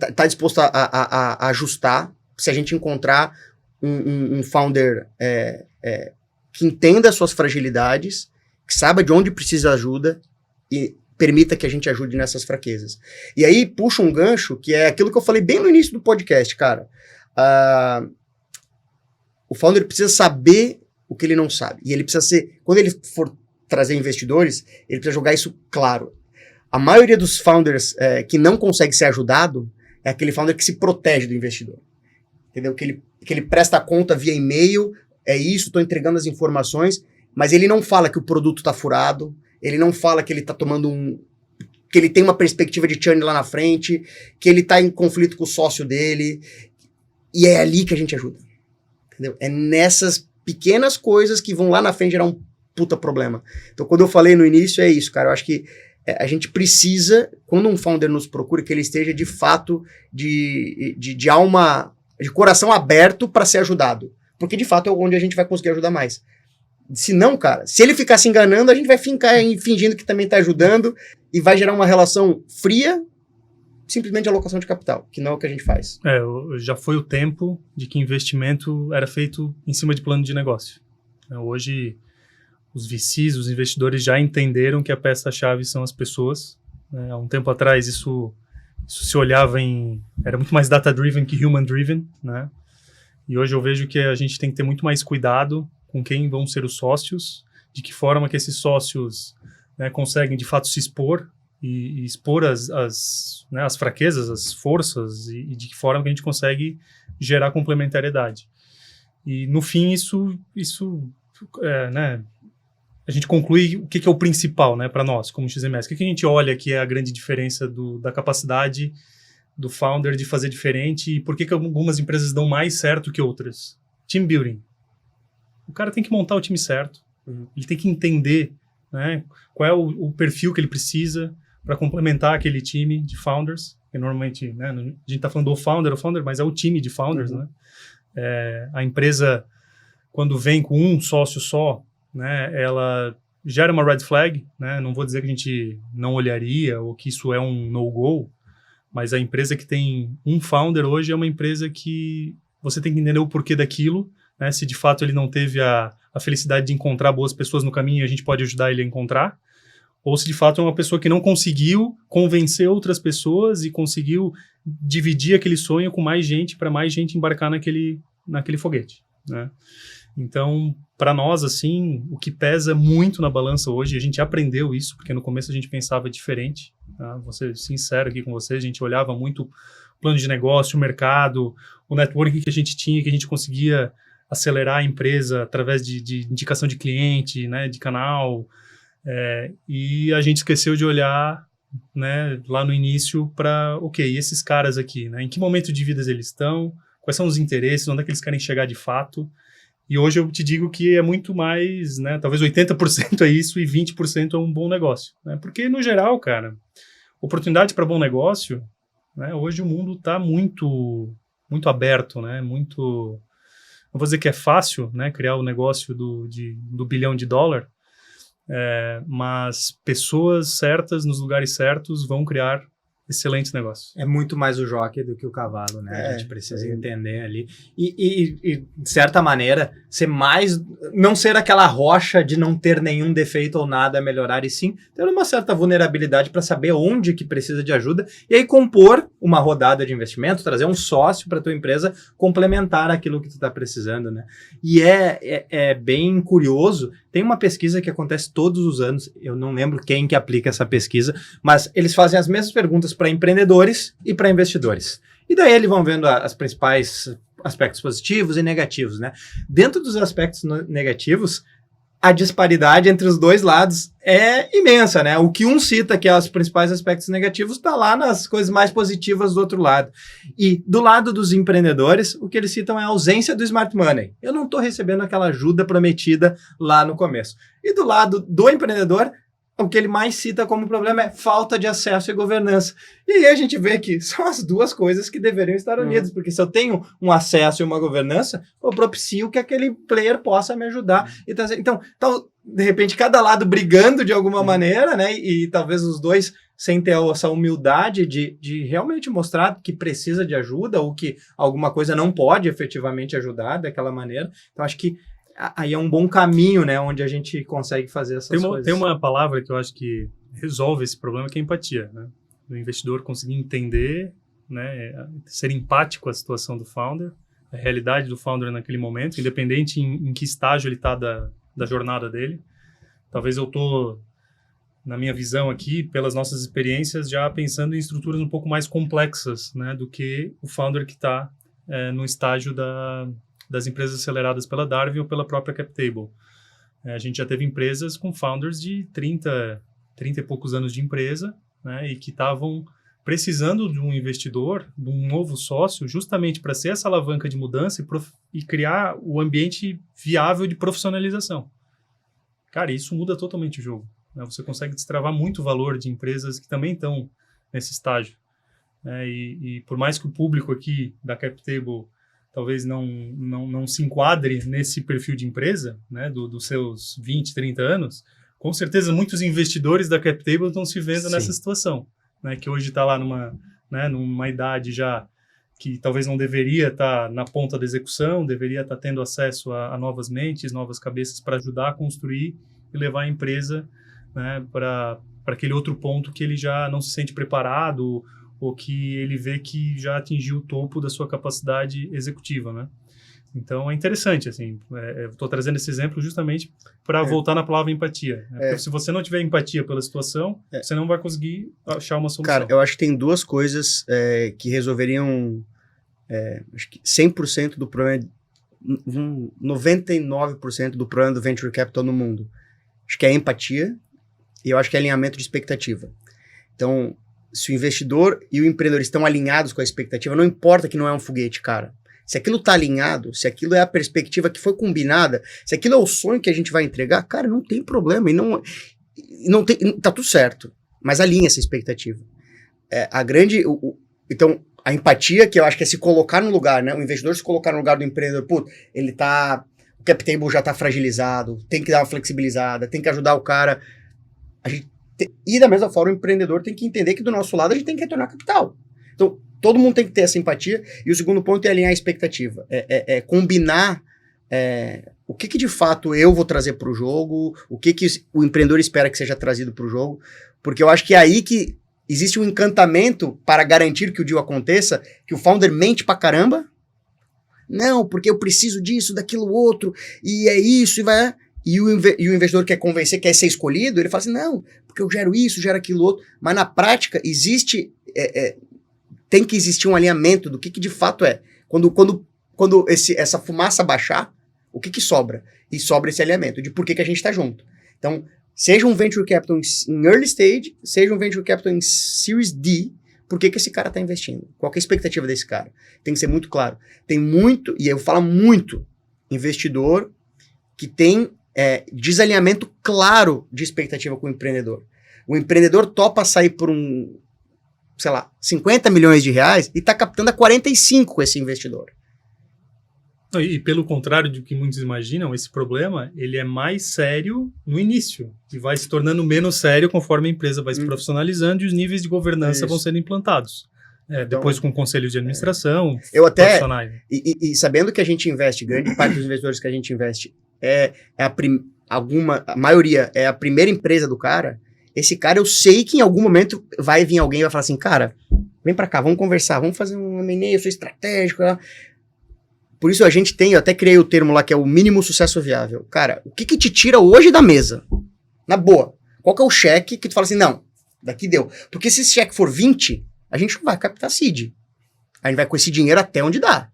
S2: está disposto a ajustar se a gente encontrar um founder que entenda as suas fragilidades, que saiba de onde precisa ajuda e permita que a gente ajude nessas fraquezas. E aí puxa um gancho que é aquilo que eu falei bem no início do podcast, cara. O founder precisa saber o que ele não sabe. E ele precisa ser... Quando ele for trazer investidores, ele precisa jogar isso claro. A maioria dos founders que não consegue ser ajudado é aquele founder que se protege do investidor. Entendeu? Que ele presta conta via e-mail, estou entregando as informações, mas ele não fala que o produto está furado, ele não fala que ele está que ele tem uma perspectiva de churn lá na frente, que ele está em conflito com o sócio dele, e é ali que a gente ajuda. Entendeu? É nessas pequenas coisas que vão lá na frente gerar um puta problema. Então, quando eu falei no início, é isso, cara. Eu acho que a gente precisa, quando um founder nos procura, que ele esteja de fato de alma, de coração aberto para ser ajudado. porque de fato é onde a gente vai conseguir ajudar mais. Se não, cara, se ele ficar se enganando, a gente vai ficar fingindo que também está ajudando e vai gerar uma relação fria, simplesmente de alocação de capital, que não é o que a gente faz.
S3: Já foi o tempo de que investimento era feito em cima de plano de negócio. Hoje, os VCs, os investidores já entenderam que a peça-chave são as pessoas. Há um tempo atrás, isso se olhava era muito mais data-driven que human-driven, né? E hoje eu vejo que a gente tem que ter muito mais cuidado com quem vão ser os sócios, de que forma que esses sócios, né, conseguem de fato se expor e expor as fraquezas, as forças, e de que forma que a gente consegue gerar complementariedade. E no fim isso né, a gente conclui o que é o principal, né, para nós como XMS. O que a gente olha que é a grande diferença da capacidade do founder de fazer diferente e por que algumas empresas dão mais certo que outras? Team building. O cara tem que montar o time certo, ele tem que entender, né, qual é o perfil que ele precisa para complementar aquele time de founders, que normalmente, né, a gente está falando do founder, mas é o time de founders, né? A empresa, quando vem com um sócio só, né, ela gera uma red flag, né? Não vou dizer que a gente não olharia ou que isso é um no-go, mas a empresa que tem um founder hoje é uma empresa que você tem que entender o porquê daquilo, né? Se de fato ele não teve a felicidade de encontrar boas pessoas no caminho, a gente pode ajudar ele a encontrar, ou se de fato é uma pessoa que não conseguiu convencer outras pessoas e conseguiu dividir aquele sonho com mais gente, para mais gente embarcar naquele foguete, né? Então, para nós, assim, o que pesa muito na balança hoje, a gente aprendeu isso, porque no começo a gente pensava diferente, tá? Vou ser sincero aqui com vocês, a gente olhava muito o plano de negócio, o mercado, o networking que a gente tinha, que a gente conseguia acelerar a empresa através de indicação de cliente, né, de canal, e a gente esqueceu de olhar, né, lá no início para, ok, esses caras aqui, né, em que momento de vida eles estão, quais são os interesses, onde é que eles querem chegar de fato. E hoje eu te digo que é muito mais, né, talvez 80% é isso e 20% é um bom negócio, né, porque no geral, cara, oportunidade para bom negócio, né, hoje o mundo está muito, muito aberto, né, muito... Não vou dizer que é fácil, né, criar o negócio do $1 bilhão, mas pessoas certas nos lugares certos vão criar excelentes negócios.
S1: É muito mais o jockey do que o cavalo, né? A gente precisa entender ali. E, de certa maneira, não ser aquela rocha de não ter nenhum defeito ou nada a melhorar, e sim ter uma certa vulnerabilidade para saber onde que precisa de ajuda e aí compor uma rodada de investimento, trazer um sócio para a tua empresa complementar aquilo que tu está precisando, né? E é bem curioso, tem uma pesquisa que acontece todos os anos, eu não lembro quem que aplica essa pesquisa, mas eles fazem as mesmas perguntas para empreendedores e para investidores. E daí eles vão vendo as principais aspectos positivos e negativos, né? Dentro dos aspectos negativos, a disparidade entre os dois lados é imensa, né? O que um cita que é os principais aspectos negativos está lá nas coisas mais positivas do outro lado. E do lado dos empreendedores, o que eles citam é a ausência do smart money. Eu não estou recebendo aquela ajuda prometida lá no começo. E do lado do empreendedor, o que ele mais cita como problema é falta de acesso e governança. E aí a gente vê que são as duas coisas que deveriam estar unidas, porque se eu tenho um acesso e uma governança, eu propicio que aquele player possa me ajudar. Então, de repente, cada lado brigando de alguma maneira, né? E talvez os dois sem ter essa humildade de realmente mostrar que precisa de ajuda ou que alguma coisa não pode efetivamente ajudar daquela maneira. Então, acho que aí é um bom caminho, né, onde a gente consegue fazer essas coisas.
S3: Tem uma palavra que eu acho que resolve esse problema, que é empatia, né? O investidor conseguir entender, né, ser empático à situação do founder, a realidade do founder naquele momento, independente em que estágio ele está da jornada dele. Talvez eu estou, na minha visão aqui, pelas nossas experiências, já pensando em estruturas um pouco mais complexas, né, do que o founder que está no estágio das empresas aceleradas pela Darwin ou pela própria CapTable. A gente já teve empresas com founders de 30 e poucos anos de empresa, né, e que estavam precisando de um investidor, de um novo sócio, justamente para ser essa alavanca de mudança e criar o ambiente viável de profissionalização. Cara, isso muda totalmente o jogo, né? Você consegue destravar muito valor de empresas que também estão nesse estágio. E por mais que o público aqui da CapTable talvez não se enquadre nesse perfil de empresa, né, dos seus 20, 30 anos, com certeza muitos investidores da CapTable estão se vendo nessa situação, né, que hoje está lá numa idade já que talvez não deveria estar na ponta da execução, deveria estar tendo acesso a novas mentes, novas cabeças para ajudar a construir e levar a empresa, né, para aquele outro ponto que ele já não se sente preparado ou que ele vê que já atingiu o topo da sua capacidade executiva, né? Então, é interessante, assim, eu estou trazendo esse exemplo justamente para voltar na palavra empatia. Né? Porque se você não tiver empatia pela situação, você não vai conseguir achar uma solução.
S2: Cara, eu acho que tem duas coisas que resolveriam acho que 100% do problema, 99% do problema do Venture Capital no mundo. Acho que é empatia e eu acho que é alinhamento de expectativa. Então, se o investidor e o empreendedor estão alinhados com a expectativa, não importa que não é um foguete, cara. Se aquilo está alinhado, se aquilo é a perspectiva que foi combinada, se aquilo é o sonho que a gente vai entregar, cara, não tem problema. E não tem, tá tudo certo. Mas alinha essa expectativa. Então, a empatia, que eu acho que é se colocar no lugar, né? O investidor se colocar no lugar do empreendedor, o cap table já tá fragilizado, tem que dar uma flexibilizada, tem que ajudar o cara. E da mesma forma, o empreendedor tem que entender que do nosso lado a gente tem que retornar capital. Então, todo mundo tem que ter essa empatia. E o segundo ponto é alinhar a expectativa. Combinar o que de fato eu vou trazer para o jogo, o que o empreendedor espera que seja trazido para o jogo. Porque eu acho que é aí que existe um encantamento para garantir que o deal aconteça, que o founder mente pra caramba. Não, porque eu preciso disso, daquilo outro, e é isso, e vai... E o investidor quer convencer, quer ser escolhido, ele fala assim, não, porque eu gero isso, gero aquilo outro. Mas na prática, tem que existir um alinhamento do que de fato é. Quando essa fumaça baixar, o que sobra? E sobra esse alinhamento de por que a gente está junto. Então, seja um venture capital em early stage, seja um venture capital em Series D, por que esse cara está investindo? Qual que é a expectativa desse cara? Tem que ser muito claro. Tem muito, e eu falo muito, investidor que tem desalinhamento claro de expectativa com o empreendedor. O empreendedor topa sair por 50 milhões de reais e está captando a 45 com esse investidor.
S3: E pelo contrário do que muitos imaginam, esse problema ele é mais sério no início e vai se tornando menos sério conforme a empresa vai se profissionalizando e os níveis de governança vão sendo implantados. Depois com conselhos de administração, profissionais.
S2: E sabendo que a gente investe, grande parte dos investidores que a gente investe a maioria é a primeira empresa do cara, esse cara eu sei que em algum momento vai vir alguém e vai falar assim, cara, vem pra cá, vamos conversar, vamos fazer um M&A, eu sou estratégico. Por isso eu até criei o termo lá que é o mínimo sucesso viável. Cara, o que te tira hoje da mesa? Na boa. Qual que é o cheque que tu fala assim, não, daqui deu. Porque se esse cheque for 20, a gente não vai captar seed. A gente vai com esse dinheiro até onde dá.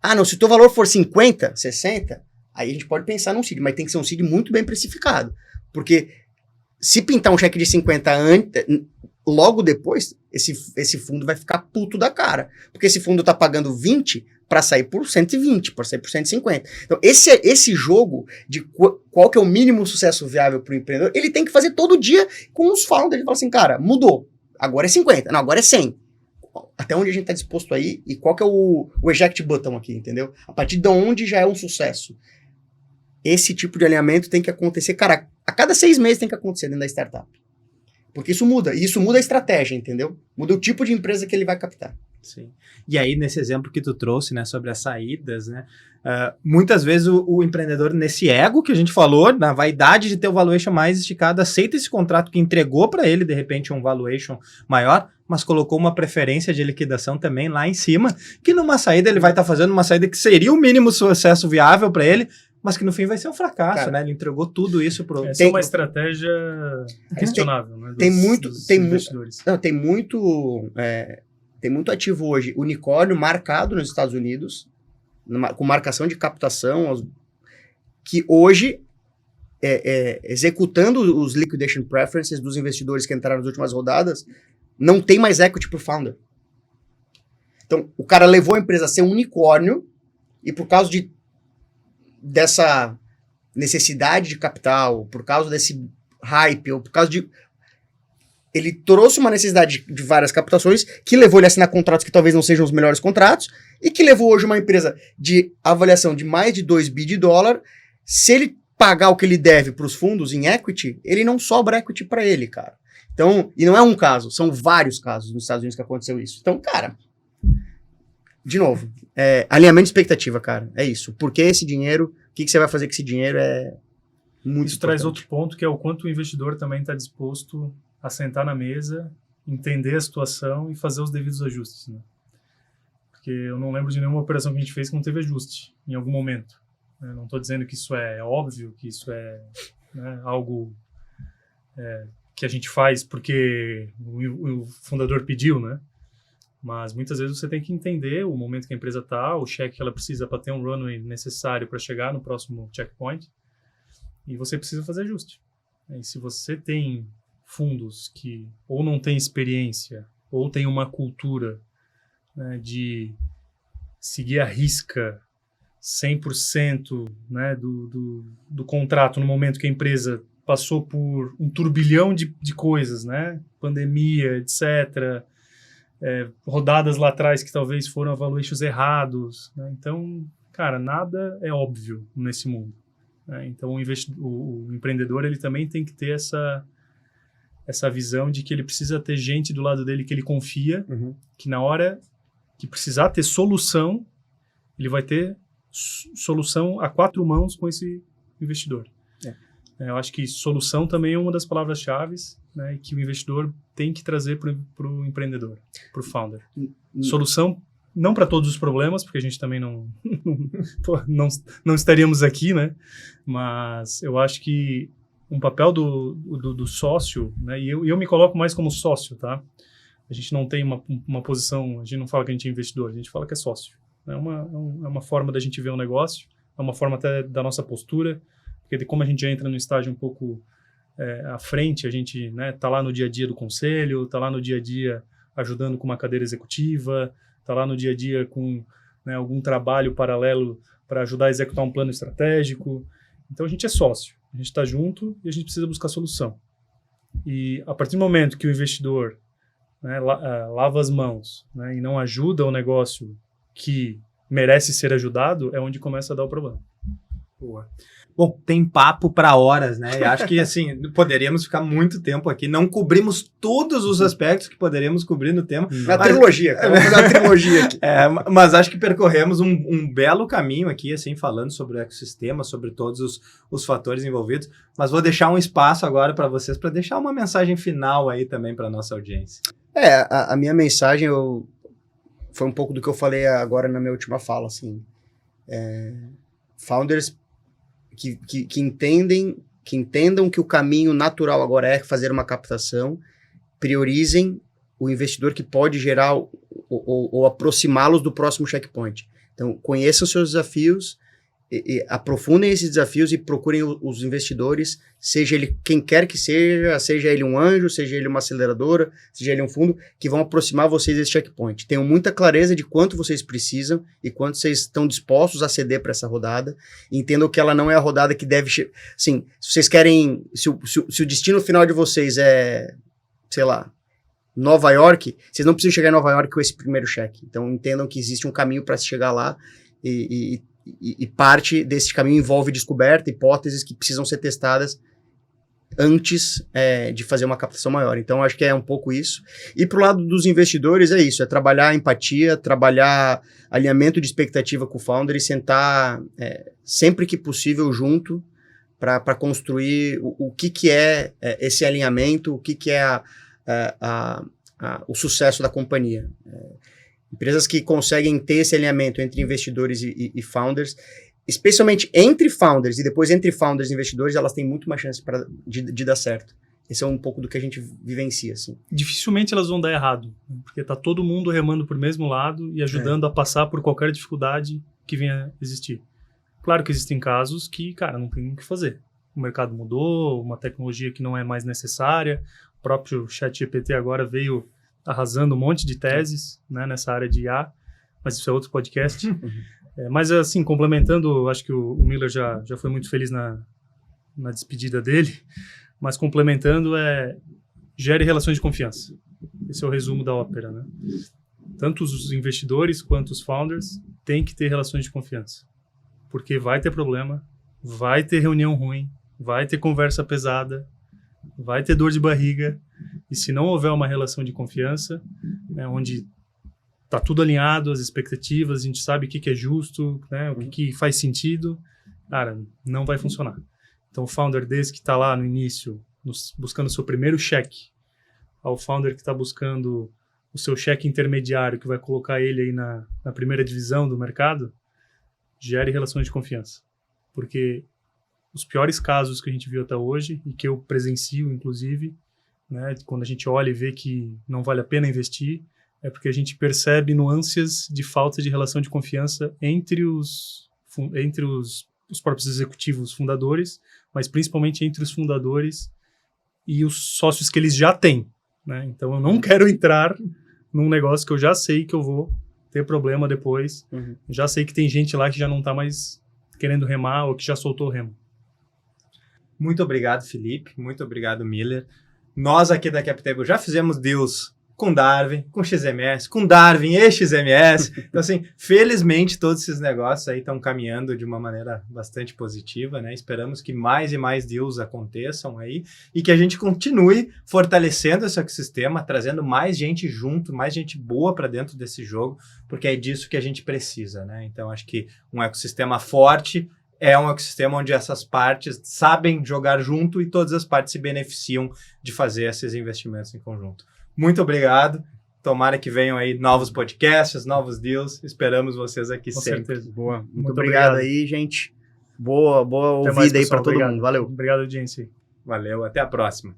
S2: Ah, não, se o teu valor for 50, 60, aí a gente pode pensar num seed, mas tem que ser um seed muito bem precificado. Porque se pintar um cheque de 50 logo depois, esse fundo vai ficar puto da cara. Porque esse fundo tá pagando 20 para sair por 120, para sair por 150. Então, esse jogo de qual que é o mínimo sucesso viável para o empreendedor, ele tem que fazer todo dia com os founders. Ele fala assim, cara, mudou. Agora é 50. Não, agora é 100. Até onde a gente está disposto aí e qual que é o eject button aqui, entendeu? A partir de onde já é um sucesso. Esse tipo de alinhamento tem que acontecer, cara, a cada 6 meses tem que acontecer dentro da startup. Porque isso muda. E isso muda a estratégia, entendeu? Muda o tipo de empresa que ele vai captar.
S1: Sim. E aí, nesse exemplo que tu trouxe, né, sobre as saídas, né, muitas vezes o empreendedor, nesse ego que a gente falou, na vaidade de ter o valuation mais esticado, aceita esse contrato que entregou para ele, de repente, um valuation maior, mas colocou uma preferência de liquidação também lá em cima, que numa saída ele vai estar fazendo uma saída que seria o mínimo sucesso viável para ele, mas que no fim vai ser um fracasso, cara, né? Ele entregou tudo isso pro...
S3: Essa é uma estratégia questionável, né?
S2: Tem muito ativo hoje, unicórnio marcado nos Estados Unidos, com marcação de captação, que hoje, executando os liquidation preferences dos investidores que entraram nas últimas rodadas, não tem mais equity pro founder. Então, o cara levou a empresa a ser um unicórnio e por causa dessa necessidade de capital, por causa desse hype, ou por causa de... ele trouxe uma necessidade de várias captações, que levou ele a assinar contratos que talvez não sejam os melhores contratos, e que levou hoje uma empresa de avaliação de mais de 2 bi de dólar. Se ele pagar o que ele deve para os fundos em equity, ele não sobra equity para ele, cara. Então, e não é um caso, são vários casos nos Estados Unidos que aconteceu isso. Então, cara, de novo, alinhamento de expectativa, cara, é isso. Por que esse dinheiro, o que você vai fazer com esse dinheiro é muito
S3: Isso
S2: importante.
S3: traz outro ponto, que é o quanto o investidor também está disposto a sentar na mesa, entender a situação e fazer os devidos ajustes, né? Porque eu não lembro de nenhuma operação que a gente fez que não teve ajuste em algum momento. Eu não estou dizendo que isso é óbvio, que isso é, né, algo que a gente faz porque o fundador pediu, né? Mas muitas vezes você tem que entender o momento que a empresa está, o cheque que ela precisa para ter um runway necessário para chegar no próximo checkpoint, e você precisa fazer ajuste. E se você tem fundos que ou não têm experiência ou tem uma cultura, né, de seguir à risca 100%, né, do contrato no momento que a empresa passou por um turbilhão de coisas, né, pandemia, etc., rodadas lá atrás que talvez foram valuations errados, né? Então, cara, nada é óbvio nesse mundo, né? Então o empreendedor, ele também tem que ter essa visão de que ele precisa ter gente do lado dele que ele confia, que na hora que precisar ter solução, ele vai ter solução a 4 mãos com esse investidor. Eu acho que solução também é uma das palavras-chave, né, que o investidor tem que trazer para o empreendedor, para o founder. Solução não para todos os problemas, porque a gente também não estaríamos aqui, né? Mas eu acho que um papel do sócio, né, e eu me coloco mais como sócio, tá? A gente não tem uma posição, a gente não fala que a gente é investidor, a gente fala que é sócio. É uma forma da gente ver o negócio, é uma forma até da nossa postura, porque como a gente entra no estágio um pouco à frente, a gente, né, tá lá no dia a dia do conselho, tá lá no dia a dia ajudando com uma cadeira executiva, tá lá no dia a dia com, né, algum trabalho paralelo para ajudar a executar um plano estratégico. Então a gente é sócio, a gente está junto e a gente precisa buscar solução. E a partir do momento que o investidor, né, lava as mãos, né, e não ajuda o negócio que merece ser ajudado, é onde começa a dar o problema.
S1: Boa. Bom, tem papo para horas, né? E acho que, assim, poderíamos ficar muito tempo aqui. Não cobrimos todos os aspectos que poderíamos cobrir no tema.
S2: Trilogia, cara. Vamos fazer uma trilogia aqui.
S1: Mas acho que percorremos um belo caminho aqui, assim, falando sobre o ecossistema, sobre todos os fatores envolvidos. Mas vou deixar um espaço agora para vocês, para deixar uma mensagem final aí também para a nossa audiência.
S2: A minha mensagem foi um pouco do que eu falei agora na minha última fala, assim. Founders que entendam que o caminho natural agora é fazer uma captação, priorizem o investidor que pode gerar ou aproximá-los do próximo checkpoint. Então, conheçam seus desafios, e aprofundem esses desafios e procurem os investidores, seja ele quem quer que seja ele um anjo, seja ele uma aceleradora, seja ele um fundo, que vão aproximar vocês desse checkpoint. Tenham muita clareza de quanto vocês precisam e quanto vocês estão dispostos a ceder para essa rodada. E entendam que ela não é a rodada que deve... Assim, se vocês querem... Se o destino final de vocês é, sei lá, Nova York, vocês não precisam chegar em Nova York com esse primeiro cheque. Então, entendam que existe um caminho para se chegar lá e parte desse caminho envolve descoberta, hipóteses que precisam ser testadas antes de fazer uma captação maior. Então, acho que é um pouco isso. E pro lado dos investidores é isso, é trabalhar empatia, trabalhar alinhamento de expectativa com o founder e sentar sempre que possível junto para construir o que é esse alinhamento, o que é o sucesso da companhia. Empresas que conseguem ter esse alinhamento entre investidores e founders, especialmente entre founders e depois entre founders e investidores, elas têm muito mais chance de dar certo. Esse é um pouco do que a gente vivencia, assim.
S3: Dificilmente elas vão dar errado, porque tá todo mundo remando para o mesmo lado e ajudando a passar por qualquer dificuldade que venha a existir. Claro que existem casos que, cara, não tem o que fazer. O mercado mudou, uma tecnologia que não é mais necessária, o próprio ChatGPT agora veio arrasando um monte de teses, né, nessa área de IA, mas isso é outro podcast. Mas, assim, complementando, acho que o Miller já foi muito feliz na despedida dele, mas complementando, gere relações de confiança. Esse é o resumo da ópera, né? Tanto os investidores quanto os founders têm que ter relações de confiança. Porque vai ter problema, vai ter reunião ruim, vai ter conversa pesada, vai ter dor de barriga. E se não houver uma relação de confiança, né, onde está tudo alinhado, as expectativas, a gente sabe o que é justo, né, o que faz sentido, cara, não vai funcionar. Então, o founder desse que está lá no início, buscando o seu primeiro cheque, ao founder que está buscando o seu cheque intermediário, que vai colocar ele aí na primeira divisão do mercado, gere relações de confiança. Porque os piores casos que a gente viu até hoje, e que eu presencio, inclusive, né, quando a gente olha e vê que não vale a pena investir, é porque a gente percebe nuances de falta de relação de confiança entre os próprios executivos fundadores, mas principalmente entre os fundadores e os sócios que eles já têm, né? Então, eu não quero entrar num negócio que eu já sei que eu vou ter problema depois. Já sei que tem gente lá que já não está mais querendo remar ou que já soltou o remo.
S1: Muito obrigado, Felipe. Muito obrigado, Miller. Nós aqui da CapTable já fizemos deals com Darwin, com XMS, com Darwin e XMS. Então, assim, felizmente todos esses negócios aí estão caminhando de uma maneira bastante positiva, né? Esperamos que mais e mais deals aconteçam aí e que a gente continue fortalecendo esse ecossistema, trazendo mais gente junto, mais gente boa para dentro desse jogo, porque é disso que a gente precisa, né? Então, acho que um ecossistema forte é um ecossistema onde essas partes sabem jogar junto e todas as partes se beneficiam de fazer esses investimentos em conjunto. Muito obrigado. Tomara que venham aí novos podcasts, novos deals. Esperamos vocês aqui
S3: Com
S1: sempre.
S3: certeza.
S2: Boa. Muito obrigado aí, gente. Boa
S3: Até
S2: ouvida
S3: mais,
S2: aí para
S3: pessoal.
S2: todo
S3: Obrigado.
S2: mundo. Valeu.
S3: Obrigado, audiência.
S1: Valeu, até a próxima.